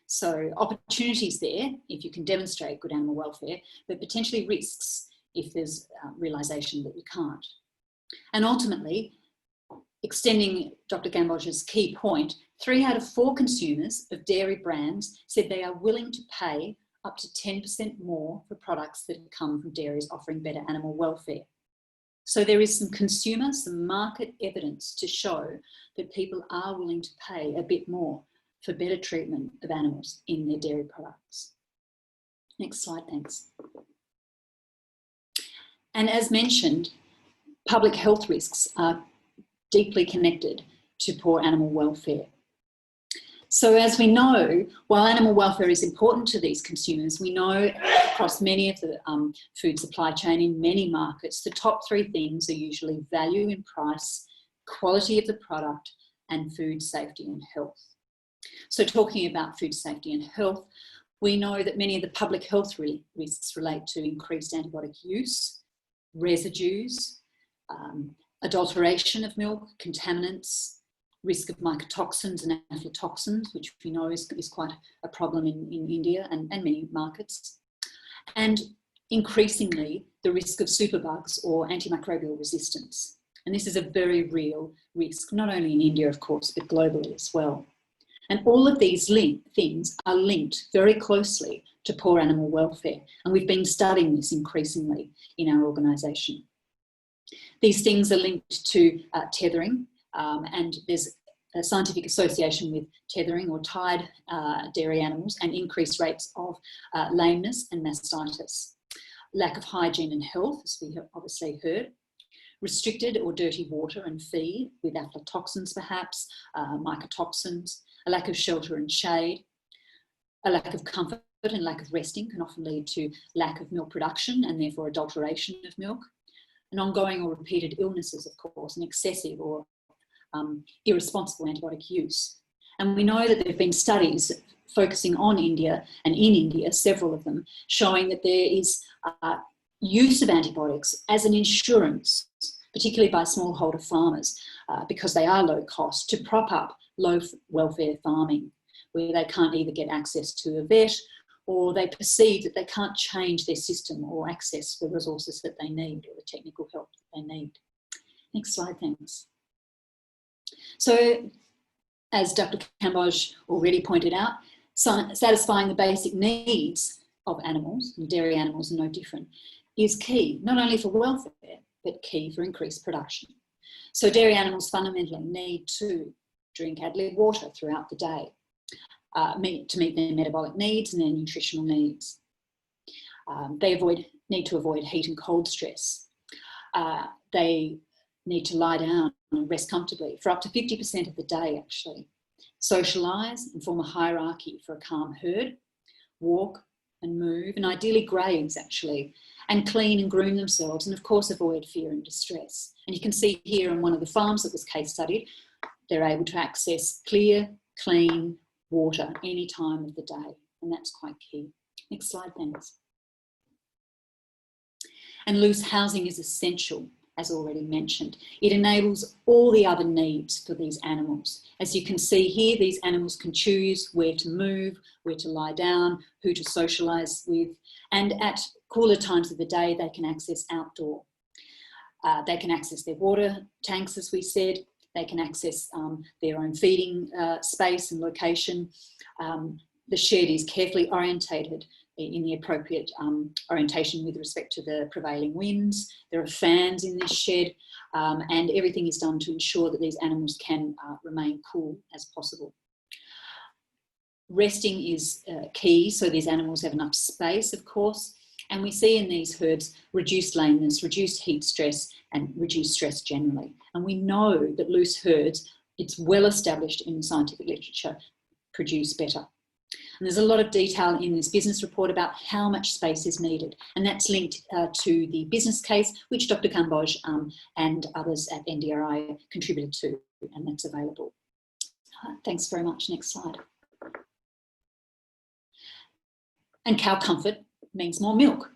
So opportunities there if you can demonstrate good animal welfare, but potentially risks if there's realisation that you can't. And ultimately, extending Dr. Kamboj's key point, 3 out of 4 consumers of dairy brands said they are willing to pay up to 10% more for products that come from dairies offering better animal welfare. So there is some consumer, some market evidence to show that people are willing to pay a bit more for better treatment of animals in their dairy products. Next slide, thanks. And as mentioned, public health risks are deeply connected to poor animal welfare. So as we know, while animal welfare is important to these consumers, we know across many of the food supply chain in many markets, the top 3 things are usually value and price, quality of the product, and food safety and health. So talking about food safety and health, we know that many of the public health risks relate to increased antibiotic use, residues, adulteration of milk, contaminants, risk of mycotoxins and aflatoxins, which we know is quite a problem in India and many markets. And increasingly, the risk of superbugs or antimicrobial resistance. And this is a very real risk, not only in India, of course, but globally as well. And all of these things are linked very closely to poor animal welfare. And we've been studying this increasingly in our organisation. These things are linked to tethering, and there's a scientific association with tethering or tied dairy animals and increased rates of lameness and mastitis. Lack of hygiene and health, as we have obviously heard. Restricted or dirty water and feed with aflatoxins perhaps, mycotoxins, a lack of shelter and shade, a lack of comfort and lack of resting can often lead to lack of milk production and therefore adulteration of milk. And ongoing or repeated illnesses, of course, and excessive or irresponsible antibiotic use. And we know that there have been studies focusing on India and in India, several of them, showing that there is use of antibiotics as an insurance, particularly by smallholder farmers, because they are low cost, to prop up low welfare farming, where they can't either get access to a vet or they perceive that they can't change their system or access the resources that they need or the technical help that they need. Next slide, thanks. So, as Dr. Kamboj already pointed out, satisfying the basic needs of animals, and dairy animals are no different, is key, not only for welfare, but key for increased production. So dairy animals fundamentally need to drink adequate water throughout the day to meet their metabolic needs and their nutritional needs. They need to avoid heat and cold stress. They need to lie down and rest comfortably for up to 50% of the day, actually. socialise and form a hierarchy for a calm herd, walk and move, and ideally graze actually, and clean and groom themselves, and of course avoid fear and distress. And you can see here on one of the farms that was case studied, they're able to access clear, clean water any time of the day, and that's quite key. Next slide, thanks. And loose housing is essential, as already mentioned. It enables all the other needs for these animals. As you can see here, these animals can choose where to move, where to lie down, who to socialise with, and at cooler times of the day, they can access outdoor. They can access their water tanks, as we said. They can access their own feeding space and location. The shed is carefully orientated in the appropriate orientation with respect to the prevailing winds. There are fans in this shed, and everything is done to ensure that these animals can remain cool as possible. Resting is key, so these animals have enough space, of course, and we see in these herds reduced lameness, reduced heat stress, and reduced stress generally. And we know that loose herds, it's well established in the scientific literature, produce better. And there's a lot of detail in this business report about how much space is needed. And that's linked to the business case, which Dr. Kamboj and others at NDRI contributed to, and that's available. Thanks very much. Next slide. And cow comfort means more milk.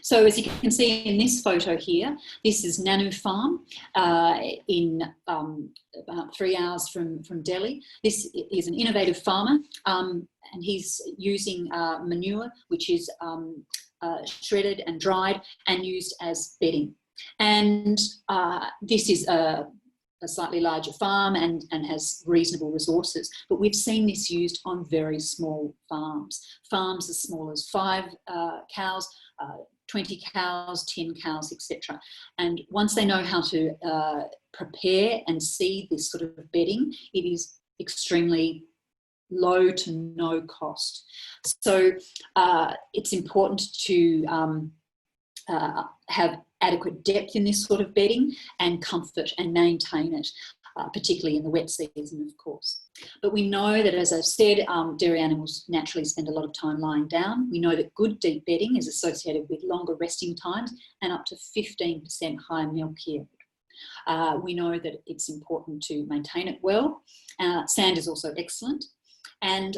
So as you can see in this photo here, this is Nanu Farm in about 3 hours from Delhi. This is an innovative farmer and he's using manure, which is shredded and dried and used as bedding. And this is a slightly larger farm and has reasonable resources. But we've seen this used on very small farms. Farms as small as 5 cows, 20 cows, 10 cows, etc. And once they know how to prepare and seed this sort of bedding, it is extremely low to no cost. So it's important to have adequate depth in this sort of bedding and comfort and maintain it, particularly in the wet season, of course. But we know that, as I've said, dairy animals naturally spend a lot of time lying down. We know that good deep bedding is associated with longer resting times and up to 15% higher milk yield. We know that it's important to maintain it well. Sand is also excellent. And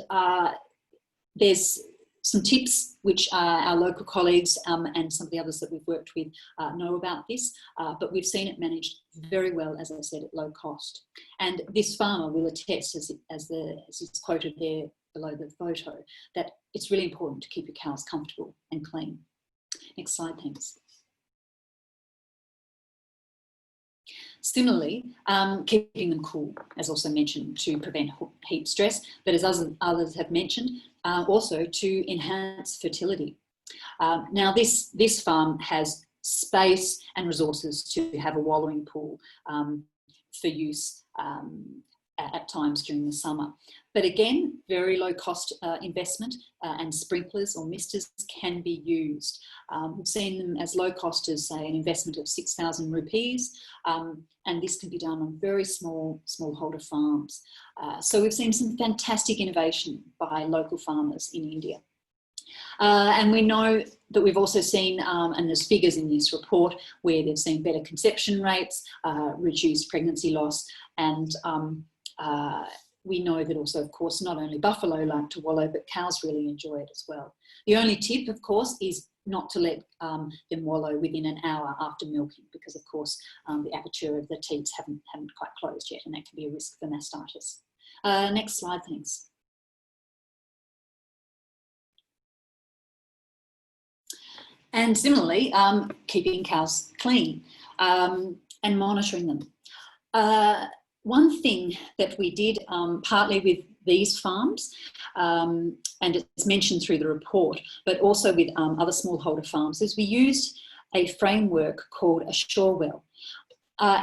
there's some tips which our local colleagues and some of the others that we've worked with know about this, but we've seen it managed very well, as I said, at low cost. And this farmer will attest, as is quoted there below the photo, that it's really important to keep your cows comfortable and clean. Next slide, thanks. Similarly, keeping them cool, as also mentioned, to prevent heat stress, but as others have mentioned, also to enhance fertility. Now, this farm has space and resources to have a wallowing pool for use at times during the summer. But again, very low cost investment and sprinklers or misters can be used. We've seen them as low cost as, say, an investment of 6,000 rupees, and this can be done on very smallholder farms. So we've seen some fantastic innovation by local farmers in India. And we know that we've also seen, and there's figures in this report, where they've seen better conception rates, reduced pregnancy loss, and we know that also, of course, not only buffalo like to wallow, but cows really enjoy it as well. The only tip, of course, is not to let them wallow within an hour after milking, because, of course, the aperture of the teats haven't quite closed yet, and that can be a risk for mastitis. Next slide, thanks. And similarly, keeping cows clean and monitoring them. One thing that we did partly with these farms, and it's mentioned through the report, but also with other smallholder farms, is we used a framework called a shore well.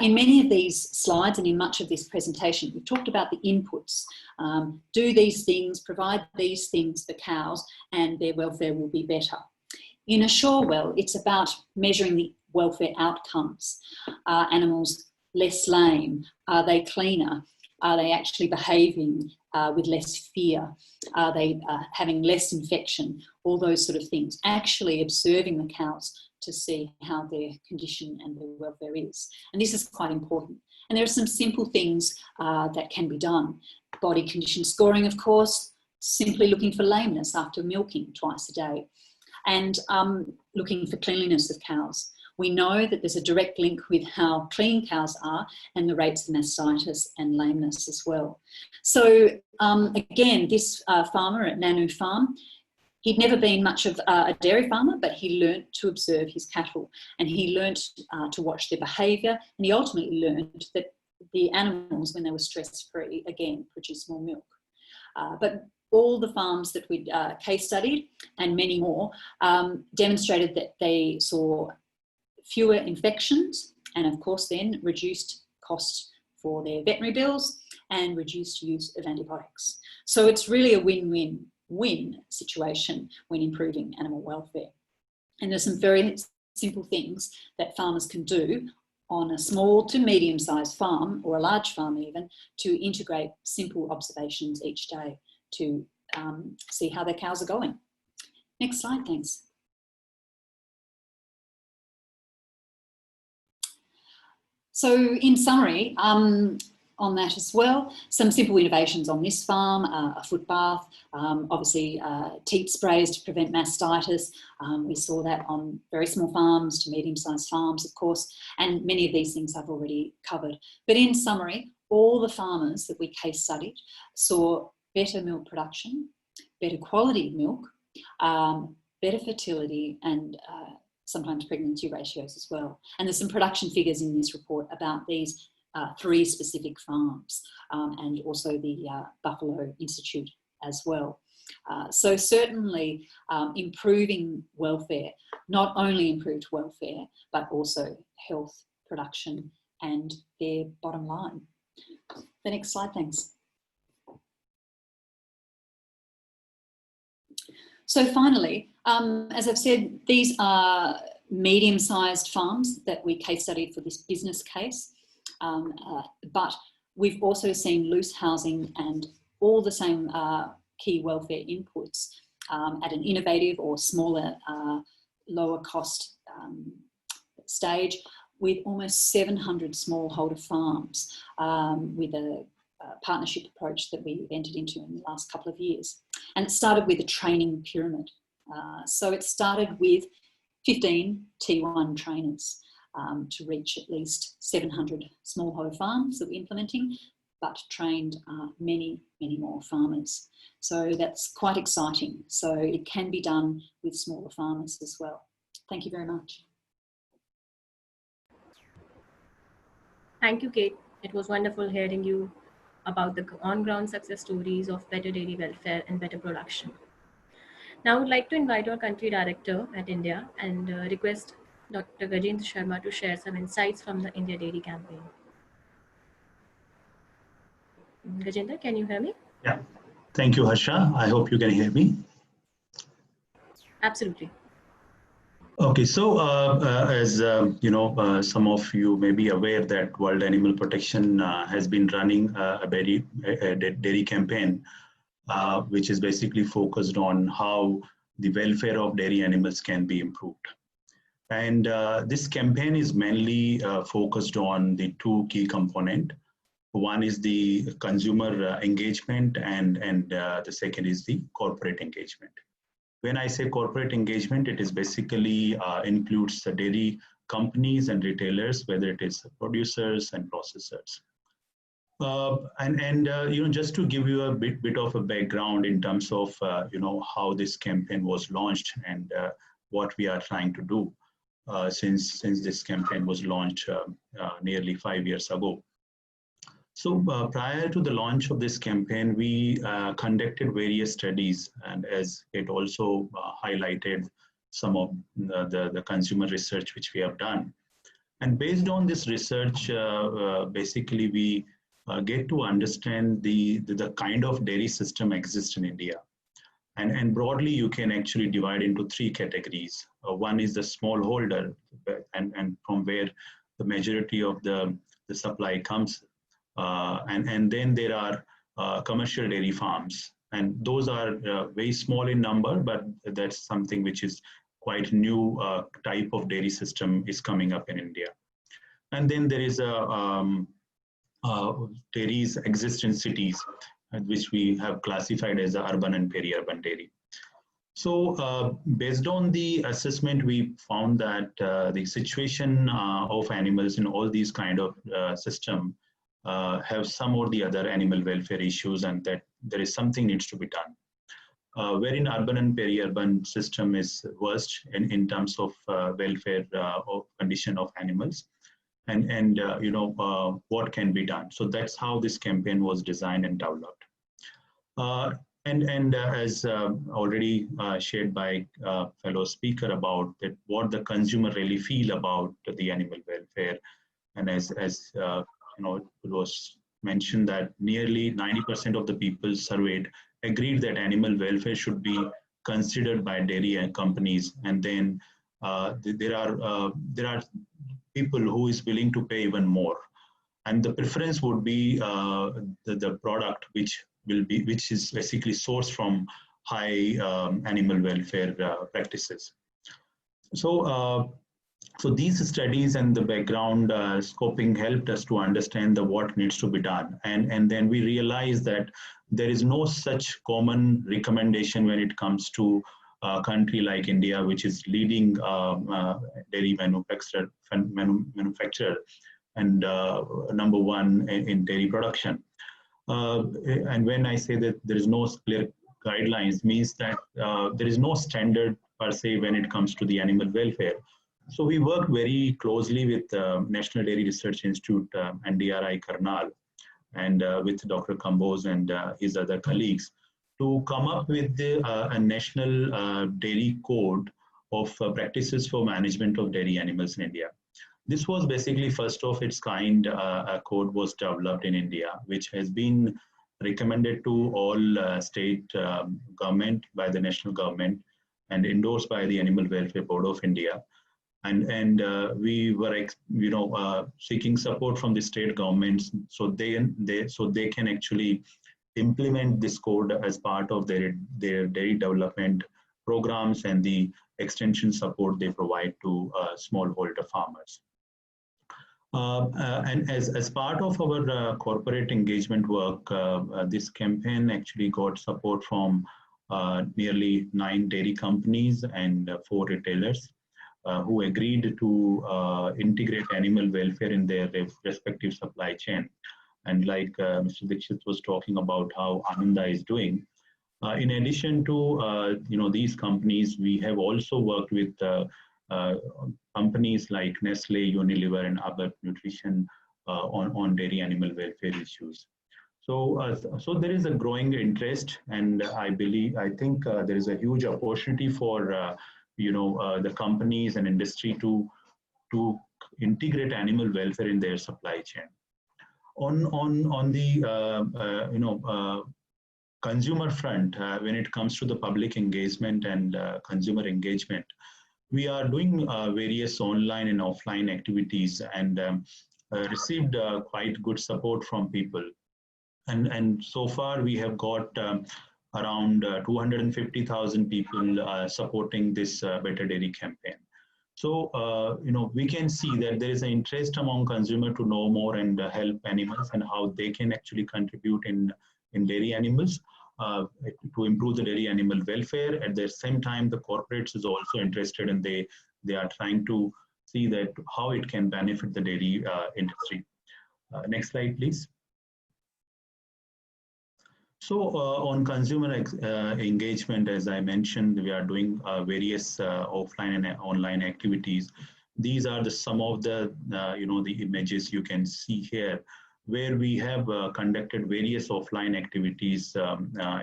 In many of these slides and in much of this presentation, we've talked about the inputs. Do these things, provide these things for cows, and their welfare will be better. In a shore well, it's about measuring the welfare outcomes. Animals less lame? Are they cleaner? Are they actually behaving with less fear? Are they having less infection? All those sort of things. Actually observing the cows to see how their condition and their welfare is. And this is quite important. And there are some simple things that can be done. Body condition scoring, of course, simply looking for lameness after milking twice a day, and looking for cleanliness of cows. We know that there's a direct link with how clean cows are and the rates of mastitis and lameness as well. So again, this farmer at Nanu Farm, he'd never been much of a dairy farmer, but he learnt to observe his cattle, and he learnt to watch their behaviour, and he ultimately learnt that the animals, when they were stress-free, again, produced more milk. But all the farms that we'd case studied, and many more, demonstrated that they saw fewer infections, and of course then reduced costs for their veterinary bills and reduced use of antibiotics. So it's really a win-win situation when improving animal welfare. And there's some very simple things that farmers can do on a small to medium-sized farm, or a large farm even, to integrate simple observations each day to see how their cows are going. Next slide, thanks. So in summary, on that as well, some simple innovations on this farm, a foot bath, obviously teat sprays to prevent mastitis. We saw that on very small farms to medium-sized farms, of course, and many of these things I've already covered. But in summary, all the farmers that we case studied saw better milk production, better quality milk, better fertility, and sometimes pregnancy ratios as well. And there's some production figures in this report about these 3 specific farms, and also the Buffalo Institute as well. So certainly improving welfare, not only improved welfare, but also health, production, and their bottom line. The next slide, thanks. So finally, as I've said, these are medium-sized farms that we case studied for this business case, but we've also seen loose housing and all the same key welfare inputs at an innovative or smaller, lower cost stage, with almost 700 smallholder farms, with a partnership approach that we entered into in the last couple of years. And it started with a training pyramid. So it started with 15 T1 trainers to reach at least 700 smallholder farms that we're implementing, but trained many, many more farmers. So that's quite exciting. So it can be done with smaller farmers as well. Thank you very much. Thank you, Kate. It was wonderful hearing you about the on-ground success stories of better dairy welfare and better production. Now I would like to invite our country director at India and request Dr. Gajender Sharma to share some insights from the India Dairy Campaign. Gajender, can you hear me? Yeah, thank you, Harsha. I hope you can hear me. Absolutely. Okay, so as you know, some of you may be aware that World Animal Protection has been running a dairy campaign, which is basically focused on how the welfare of dairy animals can be improved. And this campaign is mainly focused on the 2 key components. One is the consumer engagement, and the second is the corporate engagement. When I say corporate engagement, it is basically includes the dairy companies and retailers, whether it is producers and processors. You know, just to give you a bit of a background in terms of you know, how this campaign was launched and what we are trying to do since this campaign was launched nearly 5 years ago. So prior to the launch of this campaign, we conducted various studies, and as it also highlighted some of the consumer research which we have done. And based on this research, basically we get to understand the kind of dairy system exists in India. And broadly, you can actually divide into 3 categories. One is the smallholder, and from where the majority of the supply comes. And then there are commercial dairy farms. And those are very small in number, but that's something which is quite new type of dairy system is coming up in India. And then there is dairies exist in cities, which we have classified as urban and peri-urban dairy. So based on the assessment, we found that the situation of animals in all these kind of system have some or the other animal welfare issues, and that there is something needs to be done. Wherein urban and peri-urban system is worst in terms of welfare of condition of animals, and what can be done. So that's how this campaign was designed and developed. And as already shared by fellow speaker about that, what the consumer really feel about the animal welfare, and as it was mentioned that nearly 90% of the people surveyed agreed that animal welfare should be considered by dairy companies, and then there are people who is willing to pay even more, and the preference would be the product which is basically sourced from high animal welfare practices. So these studies and the background scoping helped us to understand what needs to be done, and then we realized that there is no such common recommendation when it comes to a country like India, which is leading dairy manufacturer and number one in dairy production. And when I say that there is no clear guidelines, means that there is no standard per se when it comes to the animal welfare. So we worked very closely with National Dairy Research Institute, NDRI Karnal, and with Dr. Kamboj and his other colleagues to come up with a national dairy code of practices for management of dairy animals in India. This was basically first of its kind a code was developed in India, which has been recommended to all state government by the national government and endorsed by the Animal Welfare Board of India. And we were seeking support from the state governments so they can actually implement this code as part of their dairy development programs and the extension support they provide to smallholder farmers. And as part of our corporate engagement work, this campaign actually got support from nearly 9 dairy companies and 4 retailers who agreed to integrate animal welfare in their respective supply chain. And like Mr. Dixit was talking about how Ananda is doing, in addition to these companies, we have also worked with companies like Nestle, Unilever, and Abbott Nutrition on dairy animal welfare issues. So there is a growing interest, and I think there is a huge opportunity for the companies and industry to integrate animal welfare in their supply chain. On the consumer front, when it comes to the public engagement and consumer engagement, we are doing various online and offline activities and received quite good support from people. And so far we have got around 250,000 people supporting this Better Dairy campaign. So, we can see that there is an interest among consumers to know more and help animals and how they can actually contribute in dairy animals to improve the dairy animal welfare. At the same time, the corporates is also interested and they are trying to see that how it can benefit the dairy industry. Next slide, please. So on consumer engagement, as I mentioned, we are doing various offline and online activities. These are some of the the images you can see here, where we have conducted various offline activities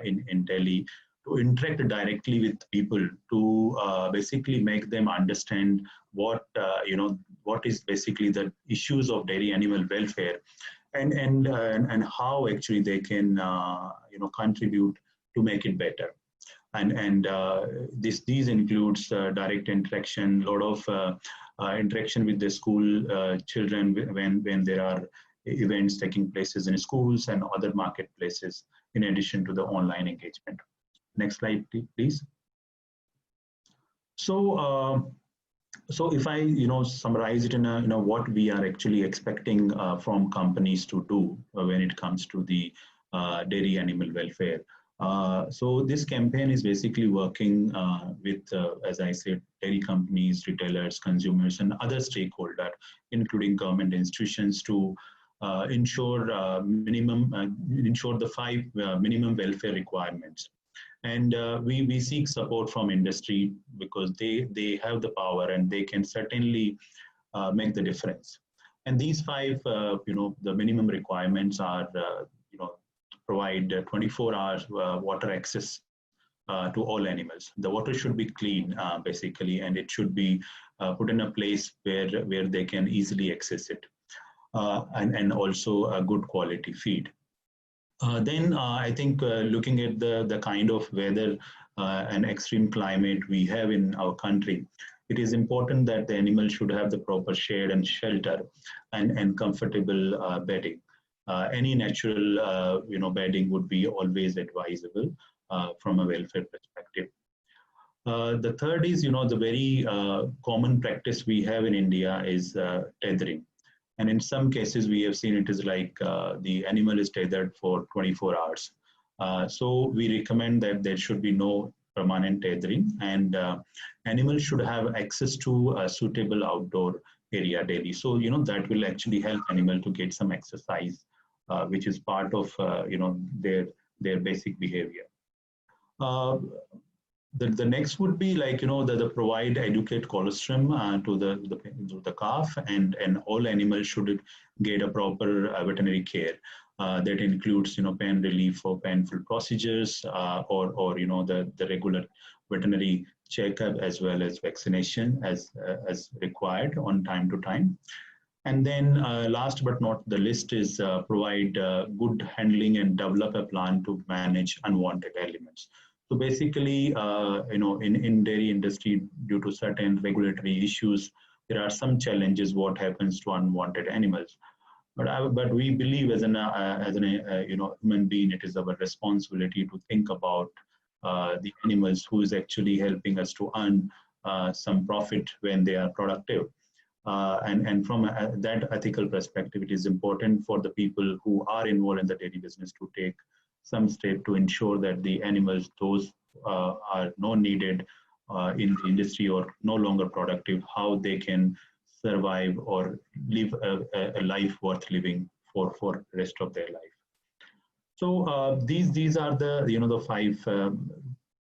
in Delhi to interact directly with people to basically make them understand what is basically the issues of dairy animal welfare. And how actually they can contribute to make it better, and these includes direct interaction, a lot of interaction with the school children when there are events taking places in schools and other marketplaces, in addition to the online engagement. Next slide, please. So, so if I summarize it in a what we are actually expecting from companies to do when it comes to the dairy animal welfare. So this campaign is basically working with, as I said, dairy companies, retailers, consumers, and other stakeholders, including government institutions, to ensure the 5 minimum welfare requirements. And we seek support from industry because they have the power and they can certainly make the difference. And these 5, the minimum requirements are, provide 24 hours water access to all animals. The water should be clean, basically, and it should be put in a place where they can easily access it, and also a good quality feed. Then I think looking at the kind of weather and extreme climate we have in our country, it is important that the animal should have the proper shade and shelter and comfortable bedding. Any natural bedding would be always advisable from a welfare perspective. The third is, the very common practice we have in India is tethering. And in some cases, we have seen it is like the animal is tethered for 24 hours. So we recommend that there should be no permanent tethering, and animals should have access to a suitable outdoor area daily. So, that will actually help animal to get some exercise, which is part of, their basic behavior. The next would be like, the provide adequate colostrum to the calf, and all animals should get a proper veterinary care. That includes, pain relief or painful procedures, or the regular veterinary checkup, as well as vaccination as required on time to time. And then last but not the least is provide good handling and develop a plan to manage unwanted elements. So basically, in dairy industry, due to certain regulatory issues, there are some challenges what happens to unwanted animals. But we believe as a human being, it is our responsibility to think about the animals who is actually helping us to earn some profit when they are productive. And from that ethical perspective, it is important for the people who are involved in the dairy business to take some step to ensure that the animals, those are no needed in the industry or no longer productive, how they can survive or live a life worth living for the rest of their life. So these are the 5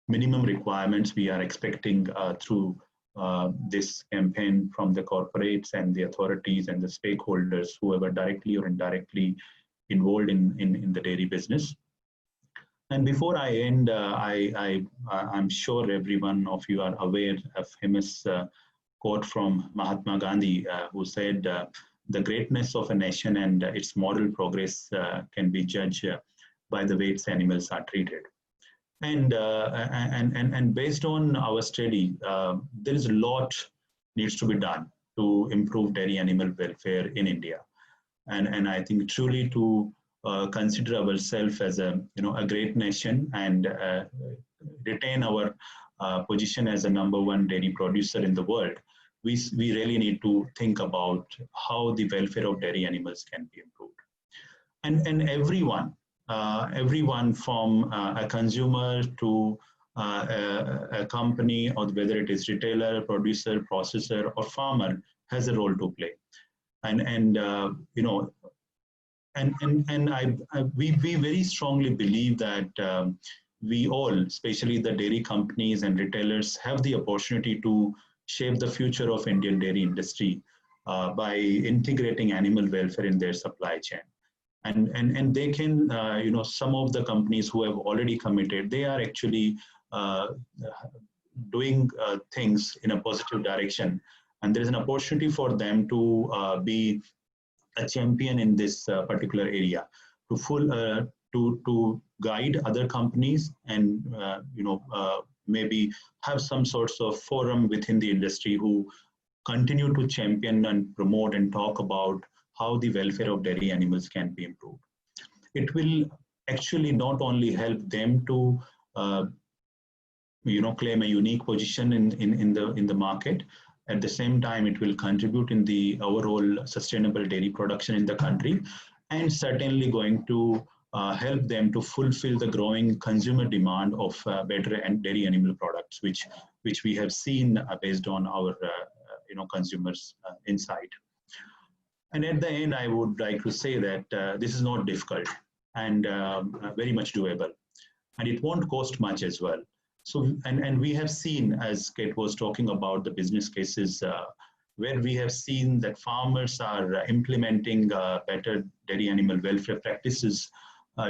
minimum requirements we are expecting through this campaign from the corporates and the authorities and the stakeholders, whoever directly or indirectly involved in the dairy business. And before I end, I'm sure every one of you are aware of famous quote from Mahatma Gandhi, who said, "The greatness of a nation and its moral progress can be judged by the way its animals are treated." And based on our study, there is a lot needs to be done to improve dairy animal welfare in India, and I think truly to consider ourselves as a great nation and retain our position as a #1 dairy producer in the world. We really need to think about how the welfare of dairy animals can be improved, and everyone from a consumer to a company, or whether it is retailer, producer, processor, or farmer, has a role to play. We very strongly believe that we all, especially the dairy companies and retailers, have the opportunity to shape the future of Indian dairy industry by integrating animal welfare in their supply chain. And they can, some of the companies who have already committed, they are actually doing things in a positive direction. And there is an opportunity for them to be a champion in this particular area, to guide other companies and maybe have some sorts of forum within the industry who continue to champion and promote and talk about how the welfare of dairy animals can be improved. It will actually not only help them to claim a unique position in the market. At the same time, it will contribute in the overall sustainable dairy production in the country, and certainly going to help them to fulfill the growing consumer demand of better dairy animal products, which we have seen based on our consumers' insight. And at the end, I would like to say that this is not difficult and very much doable, and it won't cost much as well. So, and we have seen, as Kate was talking about, the business cases where we have seen that farmers are implementing better dairy animal welfare practices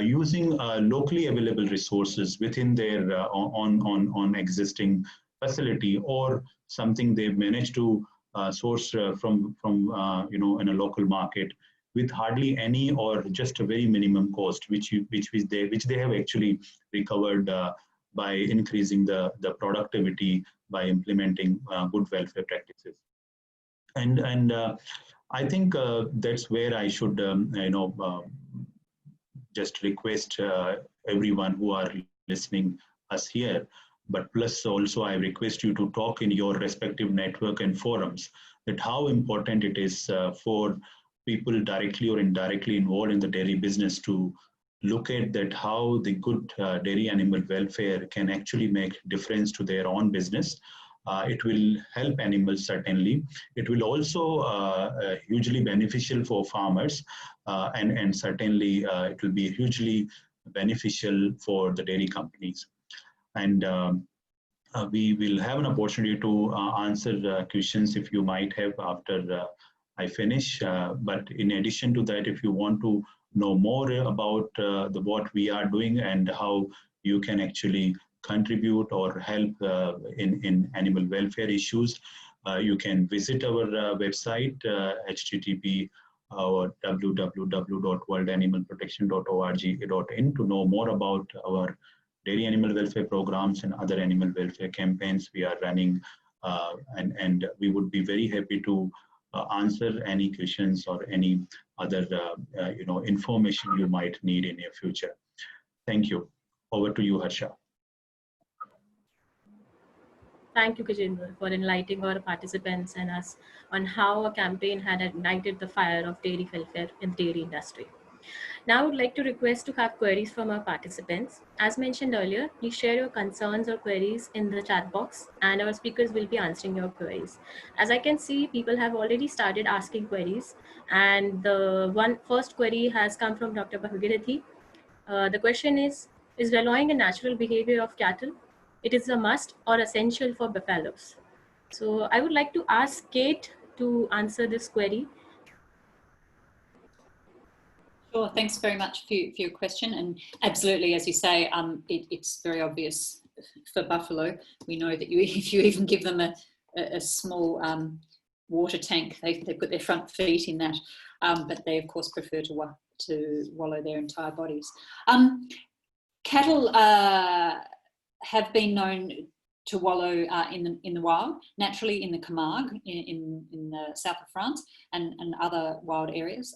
using locally available resources within their on existing facility, or something they've managed to source from in a local market with hardly any or just a very minimum cost, which they have actually recovered by increasing the productivity by implementing good welfare practices. And I think that's where I should just request everyone who are listening us here, but plus also I request you to talk in your respective network and forums that how important it is for people directly or indirectly involved in the dairy business to look at that how the good dairy animal welfare can actually make difference to their own business. It will help animals, certainly. It will also hugely beneficial for farmers, and certainly it will be hugely beneficial for the dairy companies. And we will have an opportunity to answer questions if you might have after I finish. But in addition to that, if you want to know more about what we are doing and how you can actually contribute or help in animal welfare issues, you can visit our website, http www.worldanimalprotection.org.in to know more about our dairy animal welfare programs and other animal welfare campaigns we are running, and we would be very happy to answer any questions or any other information you might need in your future. Thank you. Over to you, Harsha. Thank you, Gajender, for enlightening our participants and us on how a campaign had ignited the fire of dairy welfare in the dairy industry. Now, I would like to request to have queries from our participants. As mentioned earlier, please share your concerns or queries in the chat box, and our speakers will be answering your queries. As I can see, people have already started asking queries, and the first query has come from Dr. Bhagirathi. The question is wallowing a natural behavior of cattle? It is a must or essential for buffaloes? So I would like to ask Kate to answer this query. Sure, thanks very much for your question. And absolutely, as you say, it's very obvious for buffalo. We know that if you even give them a small water tank, they put their front feet in that, but they of course prefer to wallow their entire bodies. Cattle have been known to wallow in the wild, naturally in the Camargue, in the south of France and other wild areas.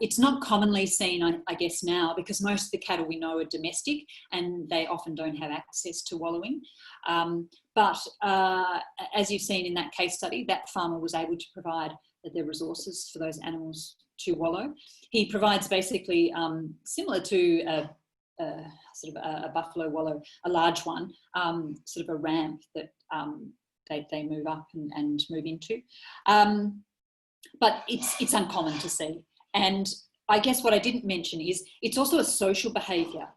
It's not commonly seen, I guess, now, because most of the cattle we know are domestic and they often don't have access to wallowing. But as you've seen in that case study, that farmer was able to provide the resources for those animals to wallow. He provides basically similar to sort of a buffalo wallow, a large one, sort of a ramp that they move up and move into. But it's uncommon to see. And I guess what I didn't mention is it's also a social behaviour.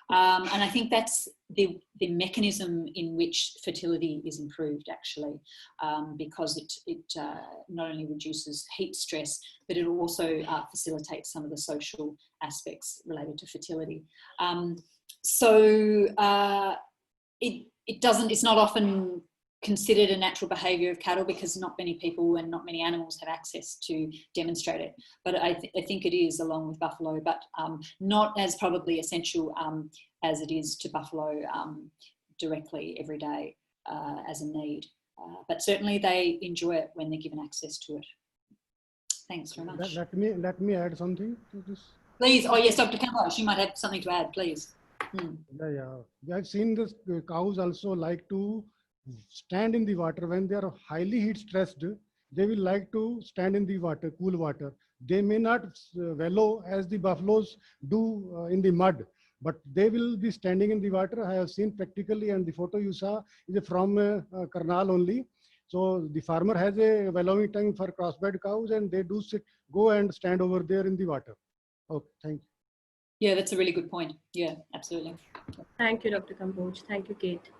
And I think that's the mechanism in which fertility is improved, actually, because it not only reduces heat stress, but it also facilitates some of the social aspects related to fertility. It's not often considered a natural behaviour of cattle because not many people and not many animals have access to demonstrate it. But I think it is, along with buffalo, but not as probably essential as it is to buffalo directly every day as a need. But certainly they enjoy it when they're given access to it. Thanks very much. Let me add something to this. Please. Oh yes, Dr. Kamboj, you might have something to add, please. Yeah. I've seen this cows also like to stand in the water when they are highly heat stressed. They will like to stand in the water, cool water. They may not wallow as the buffaloes do in the mud, but they will be standing in the water. I have seen practically, and the photo you saw is from Karnal only. So the farmer has a wallowing tank for crossbred cows, and they do go and stand over there in the water. Okay, thank you. Yeah, that's a really good point. Yeah, absolutely. Thank you, Dr. Kamboj. Thank you, Kate.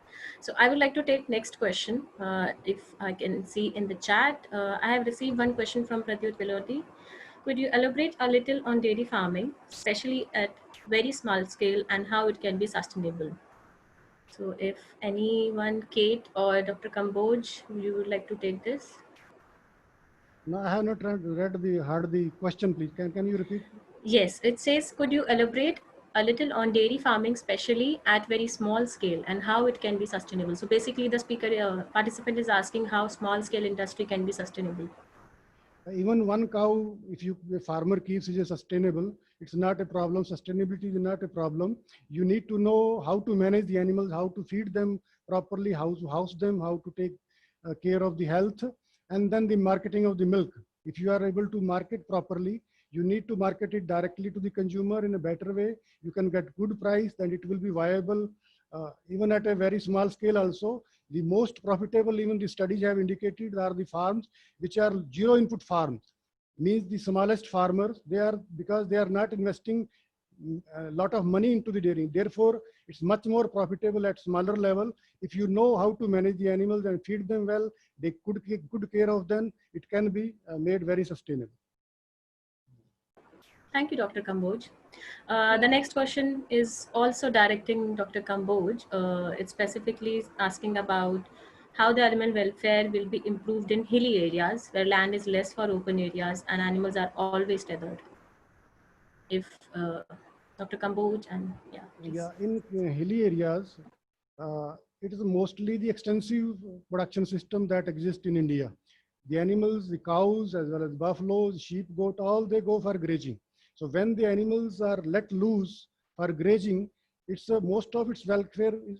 So I would like to take next question. If I can see in the chat, I have received one question from Pradyut Vilodi. Could you elaborate a little on dairy farming, especially at very small scale, and how it can be sustainable? So if anyone, Kate or Dr. Kamboj, you would like to take this? No, I have not heard the question, please. Can you repeat? Yes, it says, could you elaborate a little on dairy farming, especially at very small scale, and how it can be sustainable? So basically the speaker, participant is asking how small scale industry can be sustainable. Even one cow, if a farmer keeps, is sustainable. It's not a problem. Sustainability is not a problem. You need to know how to manage the animals, how to feed them properly, how to house them, how to take care of the health, and then the marketing of the milk. If you are able to market properly, you need to market it directly to the consumer in a better way. You can get good price, then it will be viable. Even at a very small scale also, the most profitable, even the studies have indicated, are the farms which are zero input farms. Means the smallest farmers, because they are not investing a lot of money into the dairy. Therefore, it's much more profitable at smaller level. If you know how to manage the animals and feed them well, they could take good care of them, it can be made very sustainable. Thank you, Dr. Kamboj. The next question is also directing Dr. Kamboj. It's specifically asking about how the animal welfare will be improved in hilly areas where land is less for open areas and animals are always tethered. If Dr. Kamboj and yeah. Please. Yeah, in hilly areas, it is mostly the extensive production system that exists in India. The animals, the cows, as well as buffaloes, sheep, goat, all they go for grazing. So when the animals are let loose for grazing, it's most of its welfare is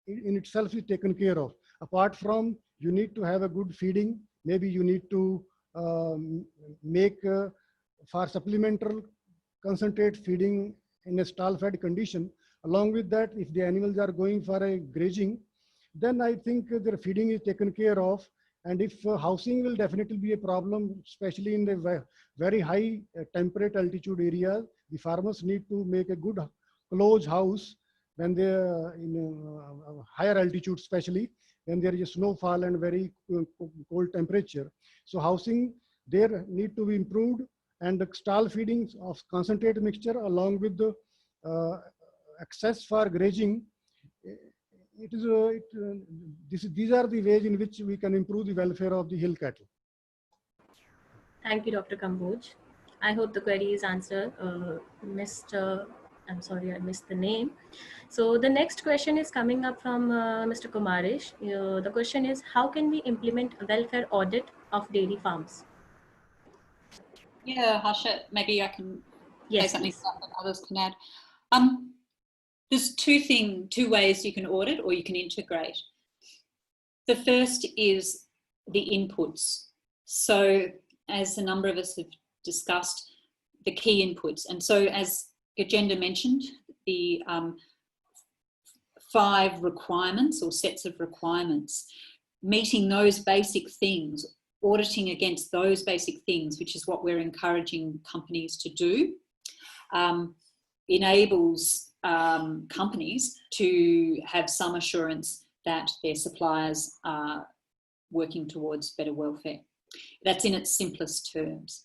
in itself is taken care of. Apart from, you need to have a good feeding. Maybe you need to make for supplemental concentrate feeding in a stall-fed condition. Along with that, if the animals are going for a grazing, then I think their feeding is taken care of. And if housing will definitely be a problem, especially in the very high temperate altitude areas, the farmers need to make a good closed house when they are in higher altitude, especially when there is snowfall and very cold temperature. So housing there need to be improved, and the stall feedings of concentrate mixture along with the access for grazing. These are the ways in which we can improve the welfare of the hill cattle. Thank you, Dr. Kamboj. I hope the query is answered. Mr. I'm sorry, I missed the name. So the next question is coming up from Mr. Kumarish. The question is, how can we implement a welfare audit of dairy farms? Yeah, Harsha, maybe I can say something that others can add. There's two ways you can audit or you can integrate. The first is the inputs. So as a number of us have discussed, the key inputs. And so as Gajender mentioned, the 5 requirements or sets of requirements, meeting those basic things, auditing against those basic things, which is what we're encouraging companies to do, enables companies to have some assurance that their suppliers are working towards better welfare. That's in its simplest terms.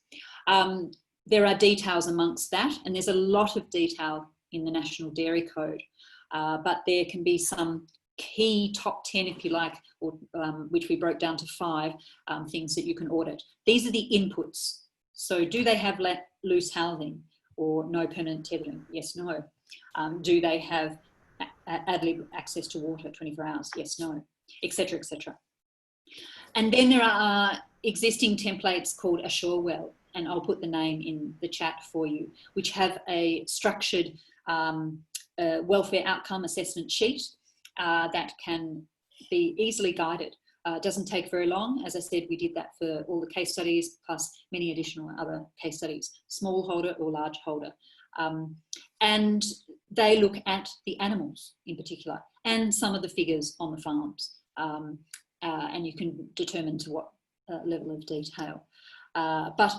There are details amongst that, and there's a lot of detail in the National Dairy Code, but there can be some key top 10, if you like, or which we broke down to 5 things that you can audit. These are the inputs. So do they have let loose housing or no permanent tethering? Yes, no. Do they have ad lib access to water 24 hours? Yes, no, etc., etc. And then there are existing templates called Assure Well, and I'll put the name in the chat for you, which have a structured welfare outcome assessment sheet that can be easily guided. It doesn't take very long. As I said, we did that for all the case studies, plus many additional other case studies, smallholder or largeholder. And they look at the animals in particular and some of the figures on the farms. And you can determine to what level of detail. But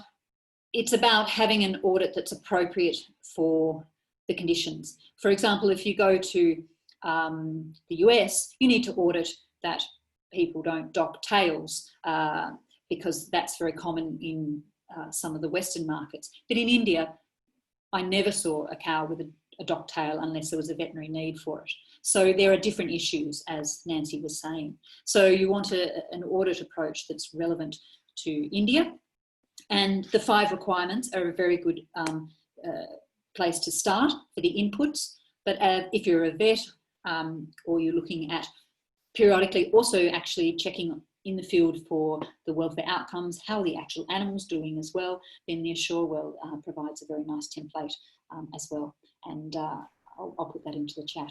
it's about having an audit that's appropriate for the conditions. For example, if you go to the US, you need to audit that people don't dock tails because that's very common in some of the Western markets. But in India, I never saw a cow with a dock tail unless there was a veterinary need for it. So there are different issues, as Nancy was saying. So you want an audit approach that's relevant to India. And the 5 requirements are a very good place to start for the inputs. But if you're a vet or you're looking at periodically also actually checking in the field for the welfare outcomes, how are the actual animals doing as well, then the AssureWell provides a very nice template as well. And I'll put that into the chat.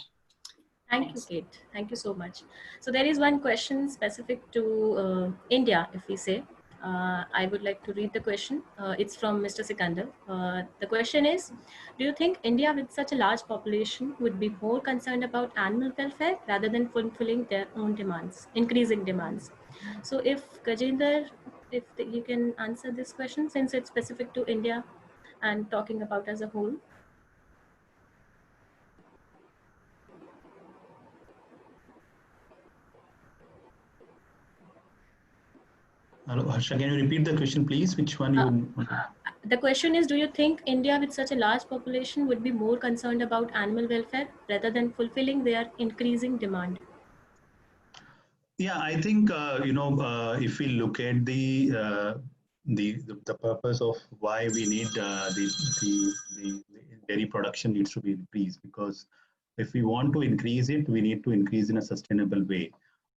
Thank you, Kate. Thank you so much. So there is one question specific to India, if we say. I would like to read the question. It's from Mr. Sikandar. The question is, do you think India with such a large population would be more concerned about animal welfare rather than fulfilling their own demands, increasing demands? So if Gajender, if you can answer this question, since it's specific to India and talking about as a whole. Hello, Harsha, can you repeat the question, please? Which one you? The question is, do you think India with such a large population would be more concerned about animal welfare rather than fulfilling their increasing demand? Yeah, I think if we look at the purpose of why we need the dairy production needs to be increased, because if we want to increase it, we need to increase in a sustainable way.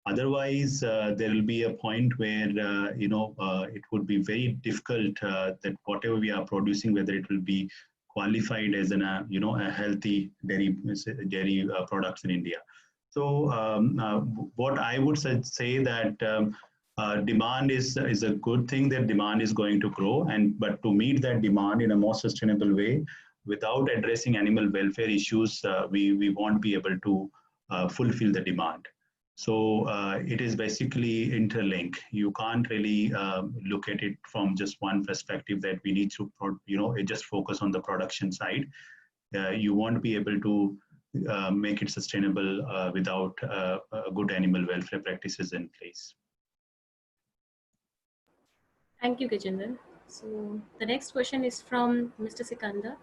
Otherwise, there will be a point where it would be very difficult that whatever we are producing, whether it will be qualified as a healthy dairy products in India. So what I would say that demand is a good thing, that demand is going to grow, but to meet that demand in a more sustainable way without addressing animal welfare issues, we won't be able to fulfill the demand. So it is basically interlinked. You can't really look at it from just one perspective that we need to, just focus on the production side. You won't be able to make it sustainable without good animal welfare practices in place. Thank you, Gajender. So the next question is from Mr. Sikandar.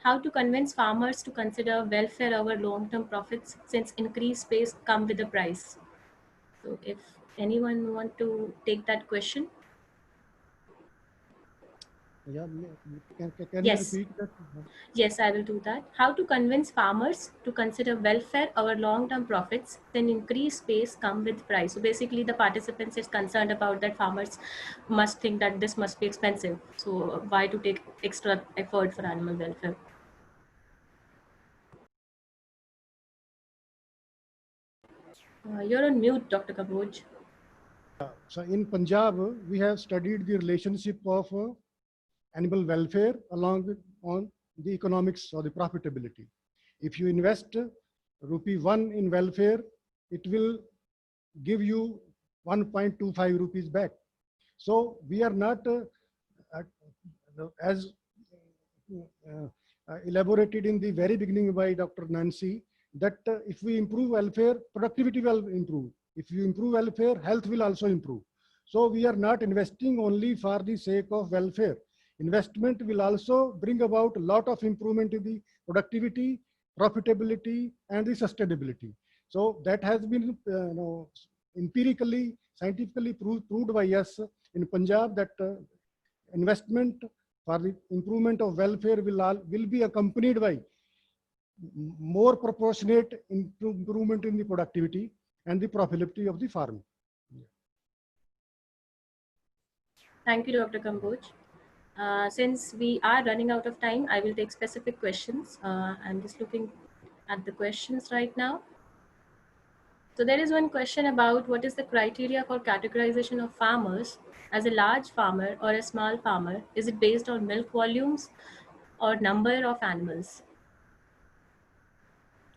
How to convince farmers to consider welfare over long-term profits, since increased pays come with a price? So if anyone want to take that question. Yeah, can Yes. you repeat that? Yes, I will do that. How to convince farmers to consider welfare over long-term profits, then increased pays come with price. So basically the participants is concerned about that farmers must think that this must be expensive. So why to take extra effort for animal welfare? You're on mute, Dr. Kamboj. So in Punjab, we have studied the relationship of animal welfare along with on the economics or the profitability. If you invest ₹1 in welfare, it will give you 1.25 rupees back. So we are not as elaborated in the very beginning by Dr. Nancy, that if we improve welfare, productivity will improve. If you improve welfare, health will also improve. So we are not investing only for the sake of welfare. Investment will also bring about a lot of improvement in the productivity, profitability, and the sustainability. So that has been empirically, scientifically proved by us in Punjab, that investment for the improvement of welfare will be accompanied by more proportionate improvement in the productivity and the profitability of the farm. Thank you, Dr. Kamboj. Since we are running out of time, I will take specific questions. I'm just looking at the questions right now. So there is one question about what is the criteria for categorization of farmers as a large farmer or a small farmer? Is it based on milk volumes or number of animals?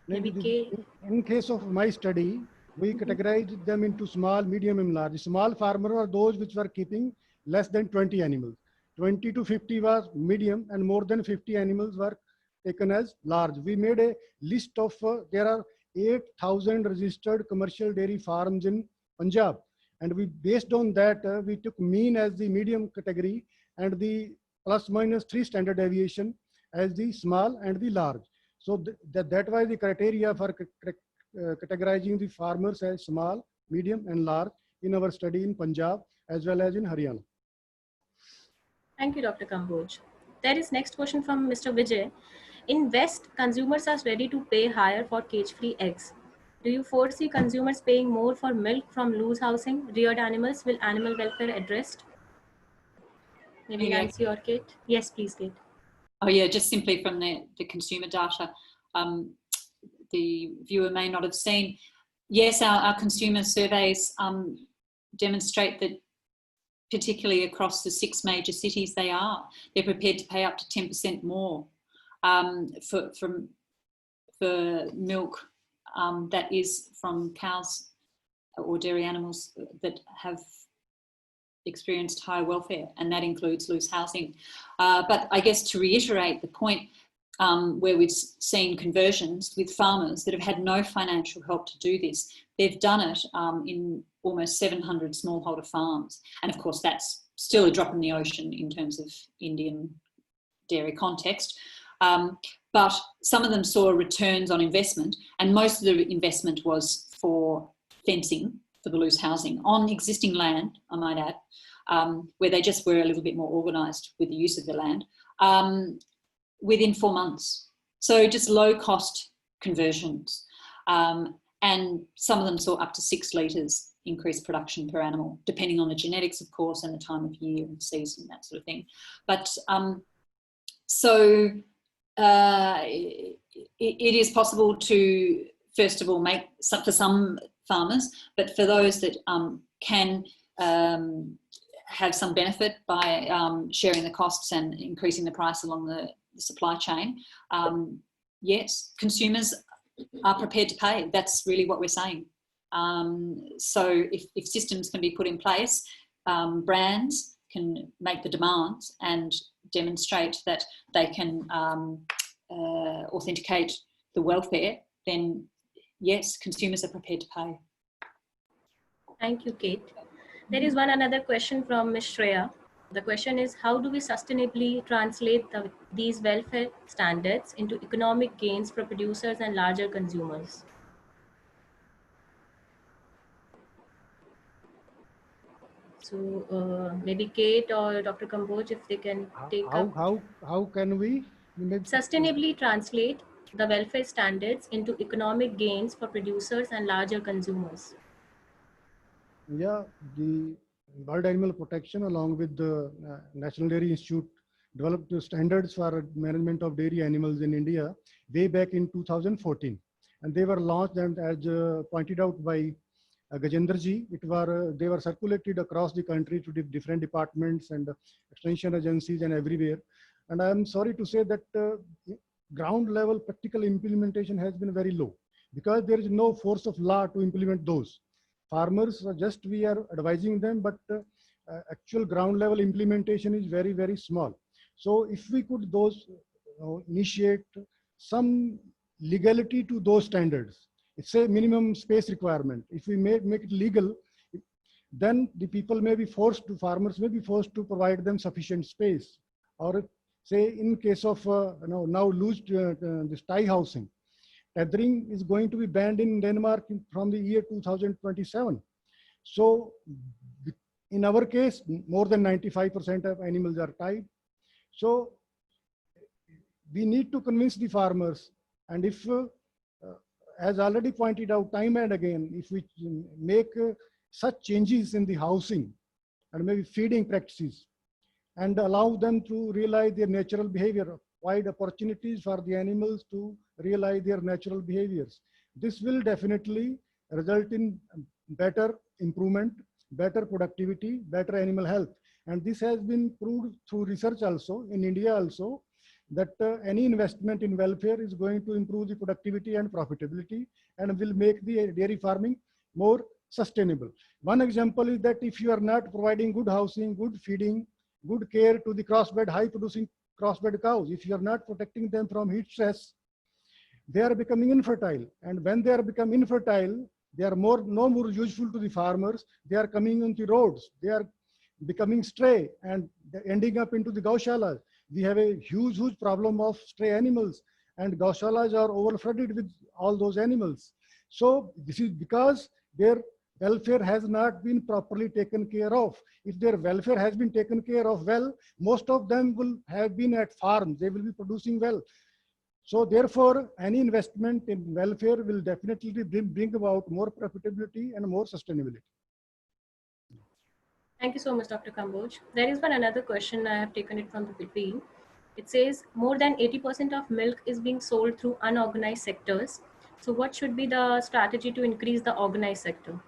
Maybe K. In case of my study, we categorized them into small, medium, and large. Small farmer are those which were keeping less than 20 animals. 20 to 50 was medium, and more than 50 animals were taken as large. We made a list of, there are 8,000 registered commercial dairy farms in Punjab. And we, based on that, we took mean as the medium category and the plus minus 3 standard deviation as the small and the large. So that was the criteria for categorizing the farmers as small, medium, and large in our study in Punjab as well as in Haryana. Thank you, Dr. Kamboj. There is next question from Mr. Vijay. In West, consumers are ready to pay higher for cage-free eggs. Do you foresee consumers paying more for milk from loose housing, reared animals? Will animal welfare addressed? Maybe Yeah. Nancy or Kate? Yes, please, Kate. Oh yeah, just simply from the consumer data, the viewer may not have seen. Yes, our consumer surveys demonstrate that particularly across the 6 major cities they're prepared to pay up to 10% more for milk that is from cows or dairy animals that have experienced higher welfare, and that includes loose housing. But I guess to reiterate the point, where we've seen conversions with farmers that have had no financial help to do this, they've done it in almost 700 smallholder farms. And of course, that's still a drop in the ocean in terms of Indian dairy context. But some of them saw returns on investment, and most of the investment was for fencing for the loose housing on existing land, I might add, where they just were a little bit more organised with the use of the land, within 4 months. So just low cost conversions. And some of them saw up to 6 litres increased production per animal, depending on the genetics, of course, and the time of year and season, that sort of thing. But it is possible to, first of all, make some, for some farmers, but for those that can have some benefit by sharing the costs and increasing the price along the supply chain, yes, consumers are prepared to pay. That's really what we're saying. So if systems can be put in place, brands can make the demands and demonstrate that they can authenticate the welfare, then yes, consumers are prepared to pay. Thank you, Kate. There is another question from Ms. Shreya. The question is, how do we sustainably translate these welfare standards into economic gains for producers and larger consumers? So maybe Kate or Dr. Kamboj, if they can take up. How can we sustainably translate the welfare standards into economic gains for producers and larger consumers? Yeah, the World Animal Protection along with the National Dairy Institute developed the standards for management of dairy animals in India way back in 2014. And they were launched, and as pointed out by Gajender ji, they were circulated across the country to different departments and extension agencies and everywhere. And I'm sorry to say that ground level practical implementation has been very low because there is no force of law to implement those. Farmers are just, we are advising them, but actual ground level implementation is very, very small. So if we could initiate some legality to those standards, it's a minimum space requirement. If we make it legal, then the people may be forced to, farmers may be forced to provide them sufficient space. Or say in case of now loose this tie housing, tethering is going to be banned in Denmark from the year 2027. So in our case, more than 95% of animals are tied. So we need to convince the farmers. And if, as already pointed out time and again, if we make such changes in the housing and maybe feeding practices, and allow them to realize their natural behavior, wide opportunities for the animals to realize their natural behaviors. This will definitely result in better improvement, better productivity, better animal health. And this has been proved through research also, in India also, that any investment in welfare is going to improve the productivity and profitability and will make the dairy farming more sustainable. One example is that if you are not providing good housing, good feeding, good care to the crossbred, high producing crossbred cows, if you are not protecting them from heat stress, they are becoming infertile. And when they are becoming infertile, they are no more useful to the farmers. They are coming on the roads. They are becoming stray and ending up into the gaushalas. We have a huge problem of stray animals, and gaushalas are overflooded with all those animals. So this is because their welfare has not been properly taken care of. If their welfare has been taken care of well, most of them will have been at farms. They will be producing well. So therefore, any investment in welfare will definitely bring about more profitability and more sustainability. Thank you so much, Dr. Kamboj. There is one another question. I have taken it from the Philippines. It says more than 80% of milk is being sold through unorganized sectors. So what should be the strategy to increase the organized sector?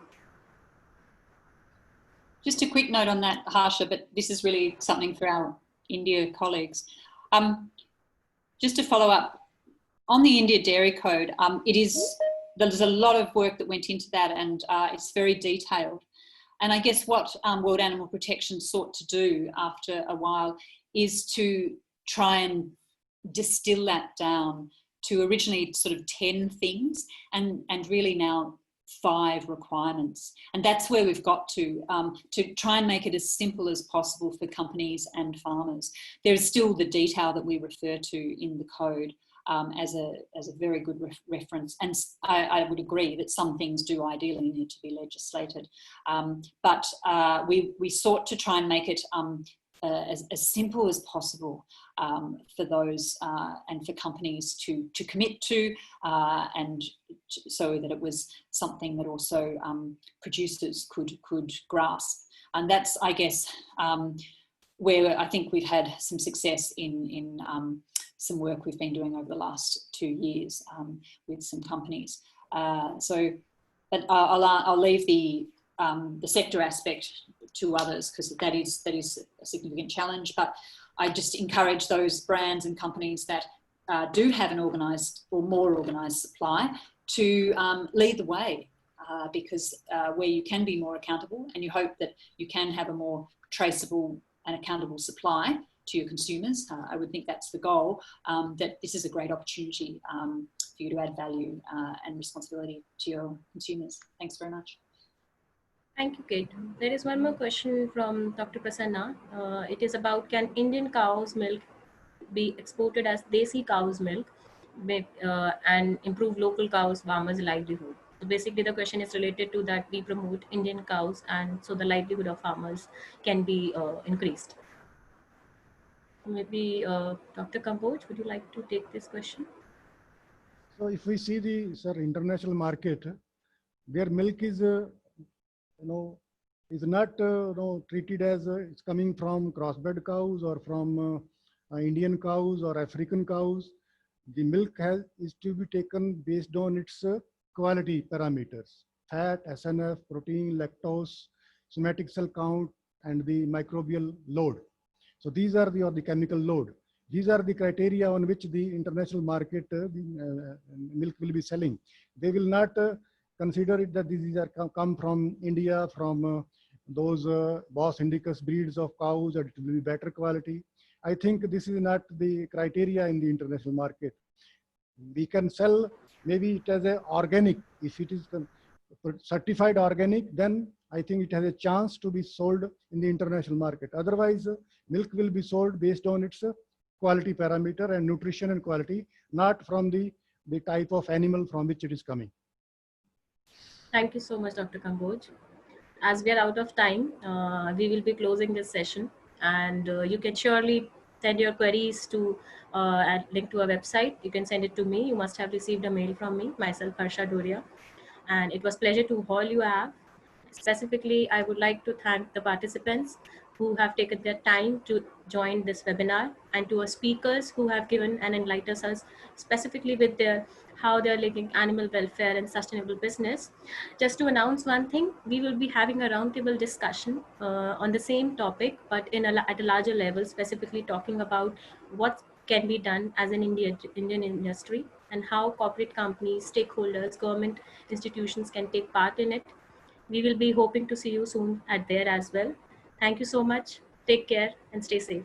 Just a quick note on that, Harsha, but this is really something for our India colleagues. Just to follow up, on the India Dairy Code, there's a lot of work that went into that, and it's very detailed. And I guess what World Animal Protection sought to do after a while is to try and distill that down to originally sort of 10 things and really now 5 requirements. And that's where we've got to try and make it as simple as possible for companies and farmers. There's still the detail that we refer to in the code as a very good reference. And I would agree that some things do ideally need to be legislated. But we sought to try and make it as simple as possible for those and for companies to commit to, and so that it was something that also producers could grasp. And that's, I guess, where I think we've had some success in some work we've been doing over the last 2 years with some companies. But I'll leave the sector aspect to others, because that is a significant challenge. But I just encourage those brands and companies that do have an organised or more organised supply to lead the way, because where you can be more accountable, and you hope that you can have a more traceable and accountable supply to your consumers, I would think that's the goal, that this is a great opportunity for you to add value and responsibility to your consumers. Thanks very much. Thank you, Kate. There is one more question from Dr. Prasanna. It is about, can Indian cow's milk be exported as desi cow's milk and improve local cows' farmers' livelihood? So basically the question is related to that we promote Indian cows, and so the livelihood of farmers can be increased. Maybe Dr. Kamboj, would you like to take this question? So if we see the international market, their milk is is not treated as it's coming from crossbred cows or from Indian cows or African cows. The milk is to be taken based on its quality parameters: fat, SNF, protein, lactose, somatic cell count, and the microbial load. So these are the chemical load. These are the criteria on which the international market milk will be selling. They will not consider it that these are come from India, from those Bos Indicus breeds of cows, that it will be better quality. I think this is not the criteria in the international market. We can sell maybe it as a organic. If it is certified organic, then I think it has a chance to be sold in the international market. Otherwise, milk will be sold based on its quality parameter and nutrition and quality, not from the type of animal from which it is coming. Thank you so much, Dr. Kamboj. As we are out of time, we will be closing this session, and you can surely send your queries to link to our website. You can send it to me. You must have received a mail from me, myself, Harsha Doria. And it was a pleasure to all you have. Specifically, I would like to thank the participants who have taken their time to join this webinar, and to our speakers who have given and enlightened us specifically with their how they're linking animal welfare and sustainable business. Just to announce one thing, we will be having a roundtable discussion on the same topic, but at a larger level, specifically talking about what can be done as an Indian industry, and how corporate companies, stakeholders, government institutions can take part in it. We will be hoping to see you soon at there as well. Thank you so much. Take care and stay safe.